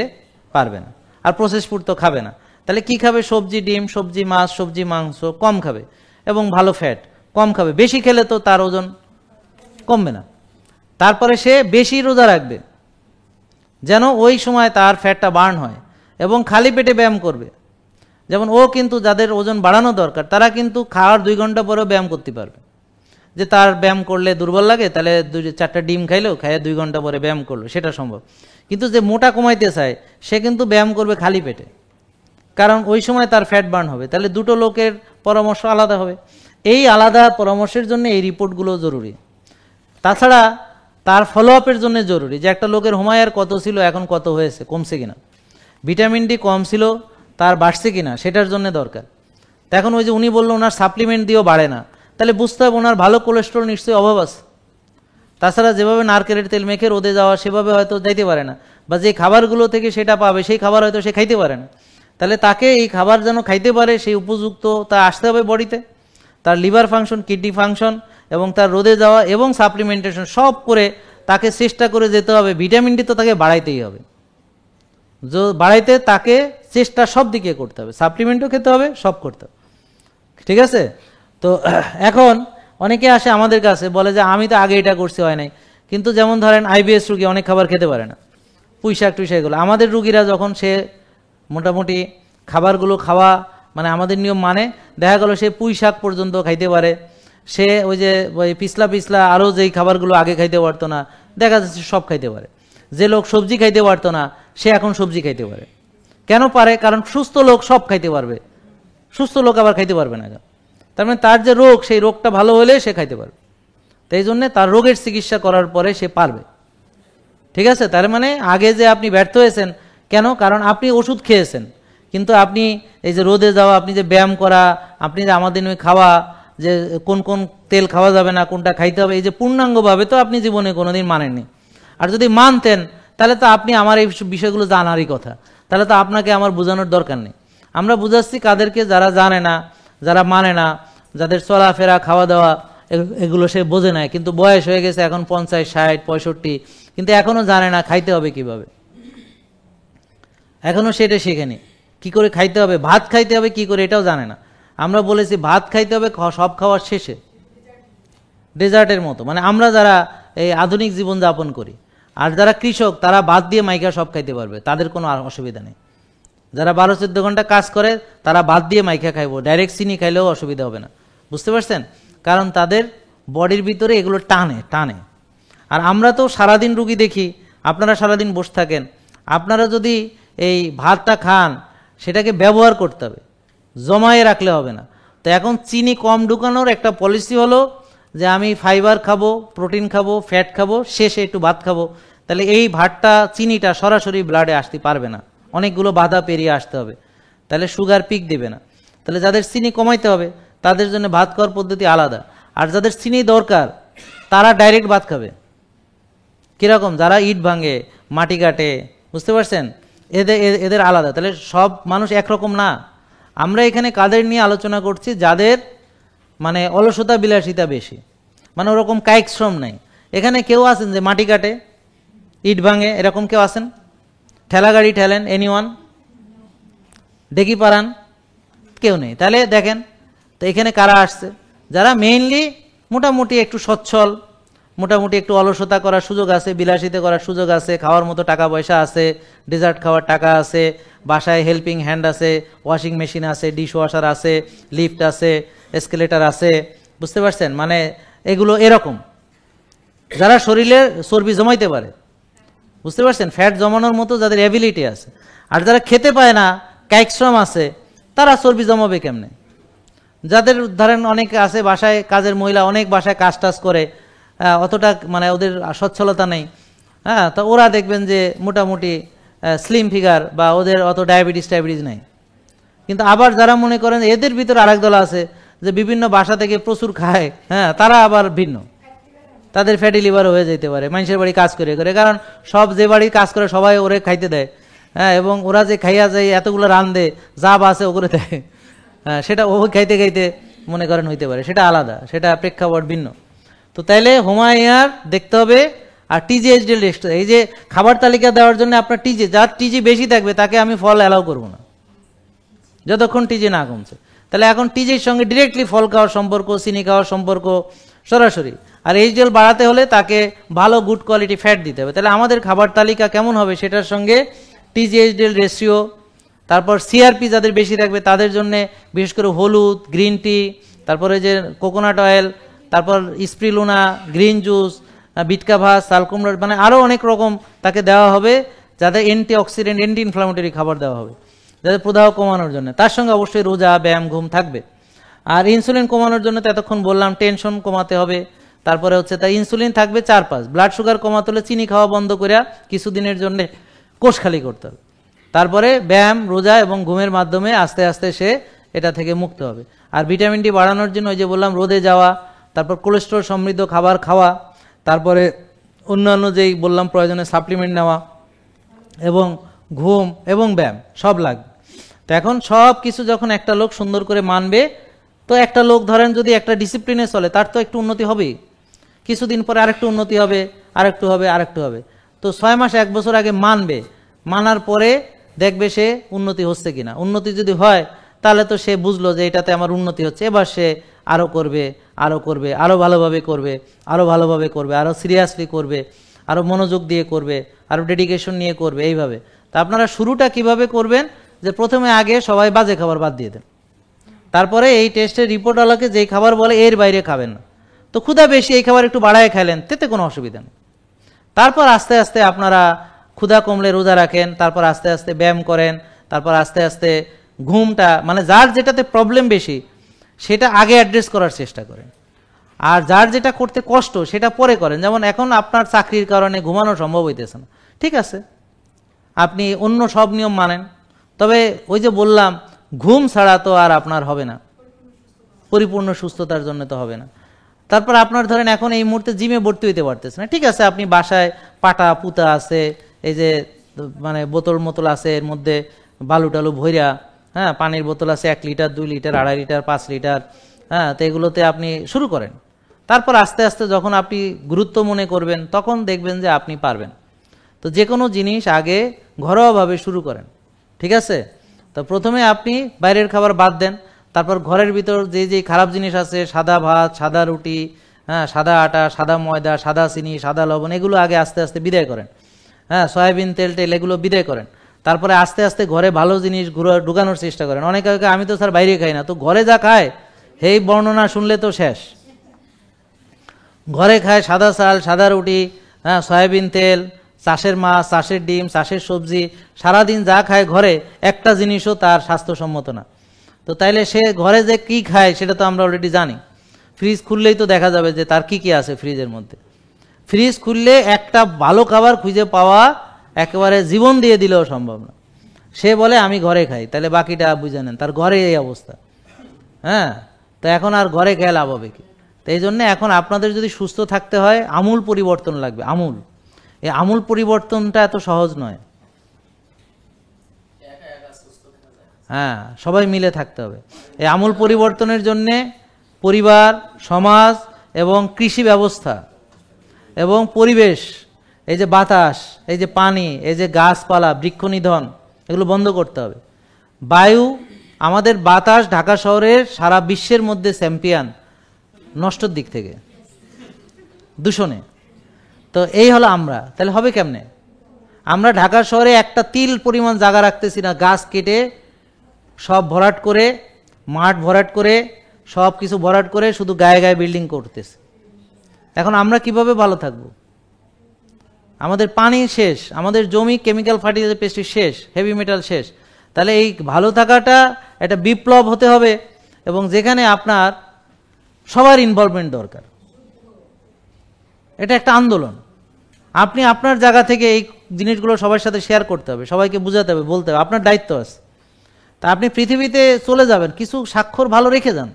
পারবে না, আর প্রসেস ফুড তো খাবে না। তাহলে কি খাবে? সবজি, ডিম, সবজি, মাছ, সবজি, মাংস কম খাবে এবং ভালো ফ্যাট কম খাবে। বেশি খেলে তো তার ওজন কমবে না। তারপরে সে বেশি রোজা রাখবে যেন ওই সময় তার ফ্যাটটা বার্ন হয়, এবং খালি পেটে ব্যায়াম করবে। যেমন ও কিন্তু যাদের ওজন বাড়ানো দরকার তারা কিন্তু খাওয়ার 2 ঘন্টা পরেও ব্যায়াম করতে পারবে। যে তার ব্যায়াম করলে দুর্বল লাগে, তাহলে 2-4টা ডিম খাইলেও, খাইয়ে 2 ঘন্টা পরে ব্যায়াম করলো, সেটা সম্ভব। কিন্তু যে মোটা কমাইতে চায় সে কিন্তু ব্যায়াম করবে খালি পেটে, কারণ ওই সময় তার ফ্যাট বার্ন হবে। তাহলে দুটো লোকের পরামর্শ আলাদা হবে। এই আলাদা পরামর্শের জন্য এই রিপোর্টগুলো জরুরি। তাছাড়া তার ফলো আপের জন্য জরুরি যে একটা লোকের হোমায়ার কত ছিল, এখন কত হয়েছে, কমছে কিনা, ভিটামিন ডি কম ছিল তার বাড়ছে কিনা, সেটার জন্য দরকার। এখন ওই যে উনি বললো ওনার সাপ্লিমেন্ট দিয়েও বাড়ে না, তাহলে বুঝতে হবে ওনার ভালো কোলেস্ট্রল নিশ্চয়ই অভাব আছে। তাছাড়া যেভাবে নারকেলের তেল মেখে রোদে যাওয়া সেভাবে হয়তো যাইতে পারে না, বা যে খাবারগুলো থেকে সেটা পাবে সেই খাবার হয়তো সে খাইতে পারে না। তাহলে তাকে এই খাবার যেন খাইতে পারে সেই উপযুক্ত তা আসতে হবে বডিতে, তার লিভার ফাংশন, কিডনি ফাংশন, এবং তার রোদে যাওয়া এবং সাপ্লিমেন্টেশন সব করে তাকে চেষ্টা করে যেতে হবে। ভিটামিন ডি তো তাকে বাড়াইতেই হবে, বাড়াইতে তাকে চেষ্টা সব দিকে করতে হবে, সাপ্লিমেন্টও খেতে হবে, সব করতে হবে। ঠিক আছে? তো এখন অনেকে আসে আমাদের কাছে বলে যে আমি তো আগে এটা করছি, হয় নাই। কিন্তু যেমন ধরেন আইবিএস রুগী অনেক খাবার খেতে পারে না, পুঁইশাক টুইশাক এগুলো। আমাদের রুগীরা যখন সে মোটামুটি খাবারগুলো খাওয়া মানে আমাদের নিয়ম মানে, দেখা গেল সে পুঁইশাক পর্যন্ত খাইতে পারে, সে ওই যে ওই পিছলা পিছলা আরও যেই খাবারগুলো আগে খাইতে পারতো না দেখা যাচ্ছে সব খাইতে পারে। যে লোক সবজি খাইতে পারতো না সে এখন সবজি খাইতে পারে। কেন পারে? কারণ সুস্থ লোক সব খাইতে পারবে, সুস্থ লোক আবার খাইতে পারবে না। তার মানে তার যে রোগ সেই রোগটা ভালো হলে সে খাইতে পারবে। তাই জন্যে তার রোগের চিকিৎসা করার পরে সে পারবে। ঠিক আছে? তার মানে আগে যে আপনি ব্যর্থ হয়েছেন কেন? কারণ আপনি ওষুধ খেয়েছেন, কিন্তু আপনি এই যে রোদে যাওয়া, আপনি যে ব্যায়াম করা, আপনি যে আমাদের খাওয়া, যে কোন কোন তেল খাওয়া যাবে না, কোনটা খাইতে হবে, এই যে পূর্ণাঙ্গভাবে তো আপনি জীবনে কোনোদিন মানেননি। আর যদি মানতেন তাহলে তো আপনি আমার এই বিষয়গুলো জানারই কথা, তাহলে তো আপনাকে আমার বোঝানোর দরকার নেই। আমরা বুঝাচ্ছি কাদেরকে? যারা জানে না, যারা মানে না, যাদের চলাফেরা খাওয়া দাওয়া এগুলো সে বোঝে না, কিন্তু বয়স হয়ে গেছে এখন 50, 60, 65, কিন্তু এখনো জানে না খাইতে হবে কিভাবে, এখনো সেটা শেখেনি কি করে খাইতে হবে, ভাত খাইতে হবে কি করে এটাও জানে না। আমরা বলেছি ভাত খাইতে হবে সব খাওয়ার শেষে, ডেজার্টের মতো। মানে আমরা যারা এই আধুনিক জীবন যাপন করি, আর যারা কৃষক তারা ভাত দিয়ে মাইকা সব খাইতে পারবে, তাদের কোনো অসুবিধা নেই। যারা 12-14 ঘন্টা কাজ করে তারা ভাত দিয়ে মাইকা খাইবো, ডাইরেক্ট চিনি খাইলেও অসুবিধা হবে না। বুঝতে পারছেন? কারণ তাদের বডির ভিতরে এগুলো টানে টানে। আর আমরা তো সারাদিন রুগী দেখি, আপনারা সারাদিন বসে থাকেন, আপনারা যদি এই ভাতটা খান সেটাকে ব্যবহার করতে হবে, জমায়ে রাখলে হবে না। তো এখন চিনি কম ঢুকানোর একটা পলিসি হলো যে আমি ফাইবার খাবো, প্রোটিন খাবো, ফ্যাট খাবো, শেষে একটু ভাত খাবো। তাহলে এই ভাতটা, চিনিটা সরাসরি ব্লাডে আসতে পারবে না, অনেকগুলো বাধা পেরিয়ে আসতে হবে, তাহলে সুগার পিক দেবে না। তাহলে যাদের চিনি কমাইতে হবে তাদের জন্য ভাত খাওয়ার পদ্ধতি আলাদা, আর যাদের চিনি দরকার তারা ডাইরেক্ট ভাত খাবে। কিরকম? যারা ইট ভাঙে, মাটি কাটে, বুঝতে পারছেন, এদের আলাদা। তাহলে সব মানুষ একরকম না। আমরা এখানে কাদের নিয়ে আলোচনা করছি? যাদের মানে অলসতা বিলাসিতা বেশি, মানে ওরকম কায়িক শ্রম নেই। এখানে কেউ আছেন যে মাটি কাটে, ইট ভাঙে, এরকম কেউ আছেন? ঠেলা গাড়ি ঠেলেন, এনিওয়ান? ডেকি পারান? কেউ নেই। তাহলে দেখেন তো এখানে কারা আসছে? যারা মেইনলি মোটামুটি একটু সচ্ছল, মোটামুটি একটু অলসতা করার সুযোগ আছে, বিলাসিতা করার সুযোগ আছে, খাওয়ার মতো টাকা পয়সা আছে, ডেজার্ট খাওয়ার টাকা আছে, বাসায় হেল্পিং হ্যান্ড আছে, ওয়াশিং মেশিন আছে, ডিশ ওয়াশার আছে, লিফট আছে, এসকেলেটার আছে। বুঝতে পারছেন? মানে এগুলো এরকম যারা শরীরে চর্বি জমাইতে পারে, বুঝতে পারছেন, ফ্যাট জমানোর মতো যাদের অ্যাবিলিটি আছে। আর যারা খেতে পায় না, কায়িক শ্রম আছে, তারা চর্বি জমাবে কেমনে? যাদের ধরেন অনেকে আছে বাসায় কাজের মহিলা, অনেক বাসায় কাজ টাজ করে, অতটা মানে ওদের সচ্ছলতা নেই, হ্যাঁ, তো ওরা দেখবেন যে মোটামুটি স্লিম ফিগার বা ওদের অত ডায়াবেটিস নেই। কিন্তু আবার যারা মনে করেন এদের ভিতর আরেক দল আছে যে বিভিন্ন বাসা থেকে প্রচুর খায়, হ্যাঁ, তারা আবার ভিন্ন, তাদের ফ্যাটি লিভারও হয়ে যেতে পারে মানুষের বাড়ি কাজ করে করে, কারণ সব যে বাড়ি কাজ করে সবাই ওরে খাইতে দেয়, হ্যাঁ, এবং ওরা যে খাইয়া যায় এতগুলো রান্ধে যা বাসে ও করে দেয়, হ্যাঁ, সেটা ও খাইতে খাইতে মনে করেন হইতে পারে, সেটা আলাদা, সেটা প্রেক্ষাপট ভিন্ন। তো তাইলে হোমায়ার দেখতে হবে। আর TGHDL টেস্ট, এই যে খাবার তালিকা দেওয়ার জন্য আপনার যার টিজি বেশি থাকবে তাকে আমি ফল অ্যালাউ করবো না যতক্ষণ টিজি না কমছে। তাহলে এখন টিজির সঙ্গে ডিরেক্টলি ফল খাওয়ার সম্পর্ক, চিনি খাওয়ার সম্পর্ক সরাসরি। আর এইচডিএল বাড়াতে হলে তাকে ভালো গুড কোয়ালিটি ফ্যাট দিতে হবে। তাহলে আমাদের খাবার তালিকা কেমন হবে সেটার সঙ্গে TGHDL রেশিও, তারপর সিআরপি যাদের বেশি থাকবে তাদের জন্য বিশেষ করে হলুদ, গ্রিন টি, তারপরে যে কোকোনাট অয়েল, তারপর স্প্রিলুনা, গ্রিন জুস, বিটকাভাস, সালকুমড়া, মানে আরও অনেক রকম তাকে দেওয়া হবে, যাদের অ্যান্টি অক্সিডেন্ট, অ্যান্টি ইনফ্লামেটরি খাবার দেওয়া হবে যাদের প্রদাহ কমানোর জন্য। তার সঙ্গে অবশ্যই রোজা, ব্যায়াম, ঘুম থাকবে। আর ইনসুলিন কমানোর জন্য তো এতক্ষণ বললাম টেনশন কমাতে হবে, তারপরে হচ্ছে তার ইনসুলিন থাকবে 4-5, ব্লাড সুগার কমাতে হলে চিনি খাওয়া বন্ধ করে কিছুদিনের জন্য কোষ খালি করতে হবে, তারপরে ব্যায়াম, রোজা এবং ঘুমের মাধ্যমে আস্তে আস্তে সে এটা থেকে মুক্ত হবে। আর ভিটামিন ডি বাড়ানোর জন্য ওই যে বললাম রোদে যাওয়া, তারপর কোলেস্ট্রল সমৃদ্ধ খাবার খাওয়া, তারপরে অন্যান্য যেই বললাম প্রয়োজনে সাপ্লিমেন্ট নেওয়া, এবং ঘুম এবং ব্যায়াম সব লাগবে। তো এখন সব কিছু যখন একটা লোক সুন্দর করে মানবে, তো একটা লোক ধরেন যদি একটা ডিসিপ্লিনে চলে তার তো একটু উন্নতি হবেই, কিছুদিন পরে আরেকটু উন্নতি হবে, আরেকটু হবে, আরেকটু হবে। তো 6 মাস 1 বছর আগে মানবে, মানার পরে দেখবে সে উন্নতি হচ্ছে কিনা। উন্নতি যদি হয় তাহলে তো সে বুঝলো যে এটাতে আমার উন্নতি হচ্ছে, এবার সে আরও করবে, আরও করবে, আরও ভালোভাবে করবে, আরও ভালোভাবে করবে, আরও সিরিয়াসলি করবে, আরও মনোযোগ দিয়ে করবে, আরও ডেডিকেশন নিয়ে করবে, এইভাবে। তা আপনারা শুরুটা কিভাবে করবেন, যে প্রথমে আগে সবাই বাজে খাবার বাদ দিয়ে দেন, তারপরে এই টেস্টের রিপোর্ট আলাকে যেই খাবার বলে এর বাইরে খাবেন না। তো ক্ষুধা বেশি, এই খাবার একটু বাড়ায় খাইলেন, তাতে কোনো অসুবিধা নেই। তারপর আস্তে আস্তে আপনারা ক্ষুধা কমলে রোজা রাখেন, তারপর আস্তে আস্তে ব্যায়াম করেন, তারপর আস্তে আস্তে ঘুমটা, মানে যার যেটাতে প্রবলেম বেশি সেটা আগে অ্যাড্রেস করার চেষ্টা করেন, আর যার যেটা করতে কষ্ট সেটা পরে করেন। যেমন এখন আপনার চাকরির কারণে ঘুমানো সম্ভব হইতেছে না, ঠিক আছে, আপনি অন্য সব নিয়ম মানেন, তবে ওই যে বললাম ঘুম ছাড়া তো আর আপনার হবে না, পরিপূর্ণ সুস্থতার জন্য তো হবে না। তারপর আপনার ধরেন এখন এই মুহূর্তে জিমে ভর্তি হইতে পারতেছে না, ঠিক আছে, আপনি বাসায় পাটা পুতা আছে, এই যে মানে বোতল মোতল আছে, এর মধ্যে বালু টালু ভইরা, হ্যাঁ, পানির বোতল আছে 1 লিটার, 2 লিটার, 2.5 লিটার, 5 লিটার, হ্যাঁ, তো এগুলোতে আপনি শুরু করেন। তারপর আস্তে আস্তে যখন আপনি গুরুত্ব মনে করবেন তখন দেখবেন যে আপনি পারবেন। তো যে কোনো জিনিস আগে ঘরোয়াভাবে শুরু করেন, ঠিক আছে। তো প্রথমে আপনি বাইরের খাবার বাদ দেন, তারপর ঘরের ভিতর যে যে খারাপ জিনিস আছে, সাদা ভাত, সাদা রুটি, হ্যাঁ, সাদা আটা, সাদা ময়দা, সাদা চিনি, সাদা লবণ, এগুলো আগে আস্তে আস্তে বিদায় করেন, হ্যাঁ, সয়াবিন তেল টেল এগুলো বিদায় করেন। তারপরে আস্তে আস্তে ঘরে ভালো জিনিস ঢুকানোর চেষ্টা করেন। অনেকে আমি তো স্যার বাইরে খাই না, তো ঘরে যা খায় এই বর্ণনা শুনলে তো শেষ। ঘরে খায় সাদা চাল, সাদা রুটি, হ্যাঁ, সয়াবিন তেল, চাষের মাছ, চাষের ডিম, চাষের সবজি, সারাদিন যা খায় ঘরে একটা জিনিসও তার স্বাস্থ্যসম্মত না। তো তাইলে সে ঘরে যে কি খায় সেটা তো আমরা অলরেডি জানি। ফ্রিজ খুললেই তো দেখা যাবে যে তার কি কি আছে ফ্রিজের মধ্যে। ফ্রিজ খুললে একটা ভালো খাবার খুঁজে পাওয়া একেবারে জীবন দিয়ে দিলেও সম্ভব না। সে বলে আমি ঘরে খাই, তাহলে বাকিটা বুঝে নেন, তার ঘরে এই অবস্থা, হ্যাঁ। তো এখন আর ঘরে খেয়ে লাভ হবে কি? তো এই জন্য এখন আপনাদের যদি সুস্থ থাকতে হয় আমূল পরিবর্তন লাগবে, আমূল। এই আমূল পরিবর্তনটা এত সহজ নয়, হ্যাঁ, সবাই মিলে থাকতে হবে। এই আমূল পরিবর্তনের জন্যে পরিবার, সমাজ এবং কৃষি ব্যবস্থা এবং পরিবেশ, এই যে বাতাস, এই যে পানি, এই যে গাছপালা, বৃক্ষ নিধন, এগুলো বন্ধ করতে হবে। বায়ু, আমাদের বাতাস ঢাকা শহরের সারা বিশ্বের মধ্যে চ্যাম্পিয়ন নষ্টর দিক থেকে, দূষণে। তো এই হলো আমরা, তাহলে হবে কেমনে? আমরা ঢাকা শহরে একটা তিল পরিমাণ জায়গা রাখতেছি না, গাছ কেটে সব ভরাট করে, মাঠ ভরাট করে, সব কিছু ভরাট করে শুধু গায়ে গায়ে বিল্ডিং করতেছে। এখন আমরা কিভাবে ভালো থাকব? আমাদের পানি শেষ, আমাদের জমি কেমিক্যাল ফার্টিলাইজার পেস্টিসাইড শেষ, হেভি মেটাল শেষ। তাহলে এই ভালো থাকাটা একটা বিপ্লব হতে হবে, এবং যেখানে আপনার সবার ইনভলভমেন্ট দরকার। এটা একটা আন্দোলন। আপনি আপনার জায়গা থেকে এই জিনিসগুলো সবার সাথে শেয়ার করতে হবে, সবাইকে বোঝাতে হবে, বলতে হবে, আপনার দায়িত্ব আছে। তা আপনি পৃথিবীতে চলে যাবেন, কিছু স্বাক্ষর ভালো রেখে যান,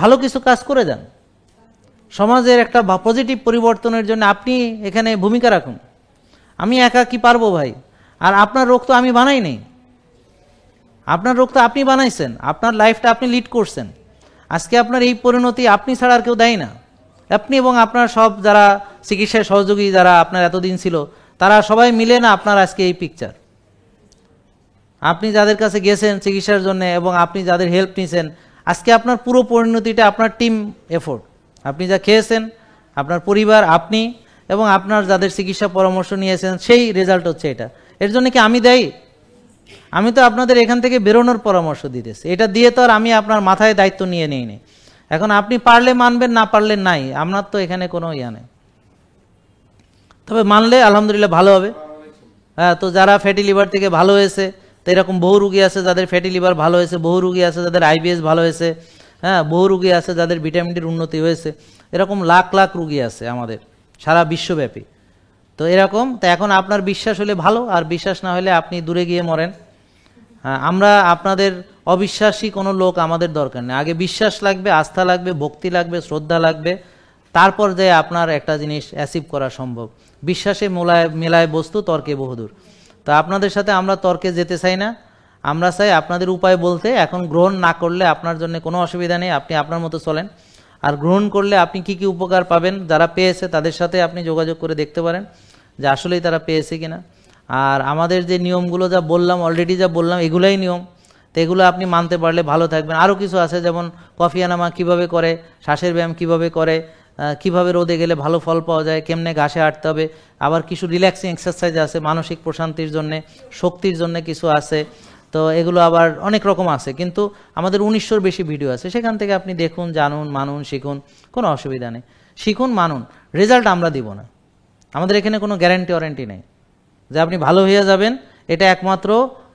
ভালো কিছু কাজ করে যান, সমাজের একটা পজিটিভ পরিবর্তনের জন্য আপনি এখানে ভূমিকা রাখুন। আমি একা কি পারবো ভাই? আর আপনার রোগ তো আমি বানাই নেই, আপনার রোগ তো আপনি বানাইছেন, আপনার লাইফটা আপনি লিড করছেন। আজকে আপনার এই পরিণতি আপনি ছাড়া আর কেউ দেয় না। আপনি এবং আপনার সব যারা চিকিৎসায় সহযোগী যারা আপনার এতদিন ছিল, তারা সবাই মিলে না আপনার আজকে এই পিকচার। আপনি যাদের কাছে গেছেন চিকিৎসার জন্য এবং আপনি যাদের হেল্প নিয়েছেন, আজকে আপনার পুরো পরিণতিটা আপনার টিম এফোর্ট। আপনি যা খেয়েছেন, আপনার পরিবার, আপনি এবং আপনার যাদের চিকিৎসা পরামর্শ নিয়েছেন, সেই রেজাল্ট হচ্ছে এটা। এর জন্য কি আমি দেই? আমি তো আপনাদের এখান থেকে বেরোনোর পরামর্শ দিতেছি। এটা দিয়ে তো আর আমি আপনার মাথায় দায়িত্ব নিয়ে নেই নি। এখন আপনি পারলে মানবেন, না পারলে নাই, আপনার তো এখানে কোনো ইয়া নেই। তবে মানলে আলহামদুলিল্লাহ ভালো হবে। হ্যাঁ, তো যারা ফ্যাটি লিভার থেকে ভালো হয়েছে, তো এরকম বহু রুগী আছে যাদের ফ্যাটি লিভার ভালো হয়েছে, বহু রুগী আছে যাদের আইবিএস ভালো হয়েছে, হ্যাঁ, বহু রুগী আছে যাদের ভিটামিন ডির উন্নতি হয়েছে। এরকম লাখ লাখ রুগী আছে আমাদের সারা বিশ্বব্যাপী। তো এরকম, তো এখন আপনার বিশ্বাস হলে ভালো, আর বিশ্বাস না হলে আপনি দূরে গিয়ে মরেন। হ্যাঁ, আমরা আপনাদের অবিশ্বাসী কোনো লোক আমাদের দরকার নেই। আগে বিশ্বাস লাগবে, আস্থা লাগবে, ভক্তি লাগবে, শ্রদ্ধা লাগবে, তারপর যে আপনার একটা জিনিস অ্যাচিভ করা সম্ভব। বিশ্বাসে মেলায় বস্তু, তর্কে বহুদূর। তো আপনাদের সাথে আমরা তর্কে যেতে চাই না, আমরা চাই আপনাদের উপায় বলতে। এখন গ্রহণ না করলে আপনার জন্য কোনো অসুবিধা নেই, আপনি আপনার মতো চলেন। আর গ্রহণ করলে আপনি কি কি উপকার পাবেন, যারা পেয়েছে তাদের সাথে আপনি যোগাযোগ করে দেখতে পারেন যে আসলেই তারা পেয়েছে কিনা। আর আমাদের যে নিয়মগুলো যা বললাম, অলরেডি যা বললাম, এগুলাই নিয়ম। তো এগুলো আপনি মানতে পারলে ভালো থাকবেন। আরও কিছু আছে, যেমন কফিয়ানামা কীভাবে করে, শ্বাসের ব্যায়াম কীভাবে করে, কিভাবে রোদে গেলে ভালো ফল পাওয়া যায়, কেমনে ঘাসে হাঁটতে হবে, আবার কিছু রিল্যাক্সিং এক্সারসাইজ আছে মানসিক প্রশান্তির জন্যে, শক্তির জন্য কিছু আছে। তো এগুলো আবার অনেক রকম আছে, কিন্তু আমাদের 1900-র বেশি ভিডিও আছে, সেখান থেকে আপনি দেখুন, জানুন, মানুন, শিখুন, কোনো অসুবিধা নেই। শিখুন, মানুন, রেজাল্ট আমরা দিব না, আমাদের এখানে কোনো গ্যারান্টি ওয়ারেন্টি নেই যে আপনি ভালো হয়ে যাবেন। এটা একমাত্র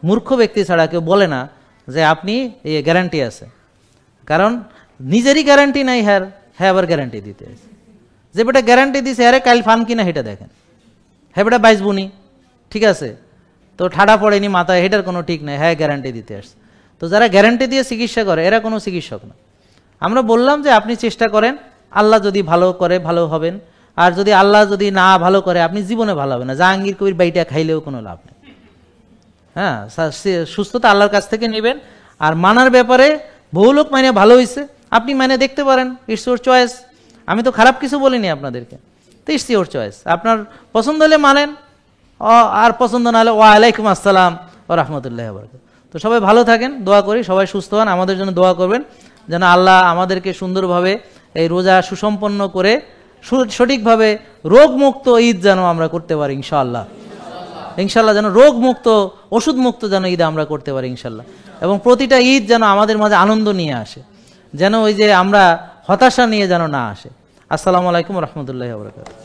মূর্খ ব্যক্তি ছাড়া কেউ বলে না যে আপনি এই গ্যারান্টি আছে, কারণ নিজেরই গ্যারান্টি নাই। হ্যাঁ আবার গ্যারান্টি দিতে আছে, যে বেটা গ্যারান্টি দিছে আরে কাল ফান কিনা সেটা দেখেন, হ্যাঁ বেটা বাইসবুনি, ঠিক আছে, তো ঠাডা পড়েনি মাথায়, এটার কোনো ঠিক নাই, হ্যাঁ গ্যারান্টি দিতে আসছে। তো যারা গ্যারান্টি দিয়ে চিকিৎসা করে এরা কোনো চিকিৎসক না। আমরা বললাম যে আপনি চেষ্টা করেন, আল্লাহ যদি ভালো করে ভালো হবেন, আর যদি আল্লাহ যদি না ভালো করে আপনি জীবনে ভালো হবে না। জাহাঙ্গীর কবির বাইটা খাইলেও কোনো লাভ নেই। হ্যাঁ, সুস্থতা আল্লাহর কাছ থেকে নেবেন। আর মানার ব্যাপারে বহু লোক মানে ভালো হয়েছে, আপনি মানে দেখতে পারেন, ইটস ইউর চয়েস। আমি তো খারাপ কিছু বলিনি আপনাদেরকে, তো ইটস ইউর চয়েস। আপনার পছন্দ হলে মানেন, আর পছন্দ না হলে ওয়ালাইকুম আসসালাম ও রহমতুল্লাহ বরকাত। তো সবাই ভালো থাকেন, দোয়া করি সবাই সুস্থ হন, আমাদের জন্য দোয়া করবেন যেন আল্লাহ আমাদেরকে সুন্দরভাবে এই রোজা সুসম্পন্ন করে সঠিকভাবে রোগমুক্ত ঈদ যেন আমরা করতে পারি ইনশাআল্লাহ। ইনশাল্লাহ যেন রোগমুক্ত, ওষুধমুক্ত যেন ঈদ আমরা করতে পারি ইনশাল্লাহ। এবং প্রতিটা ঈদ যেন আমাদের মাঝে আনন্দ নিয়ে আসে, যেন ওই যে আমরা হতাশা নিয়ে যেন না আসে। আসসালামু আলাইকুম রহমতুল্লাহি ওয়া বারাকাতুহু।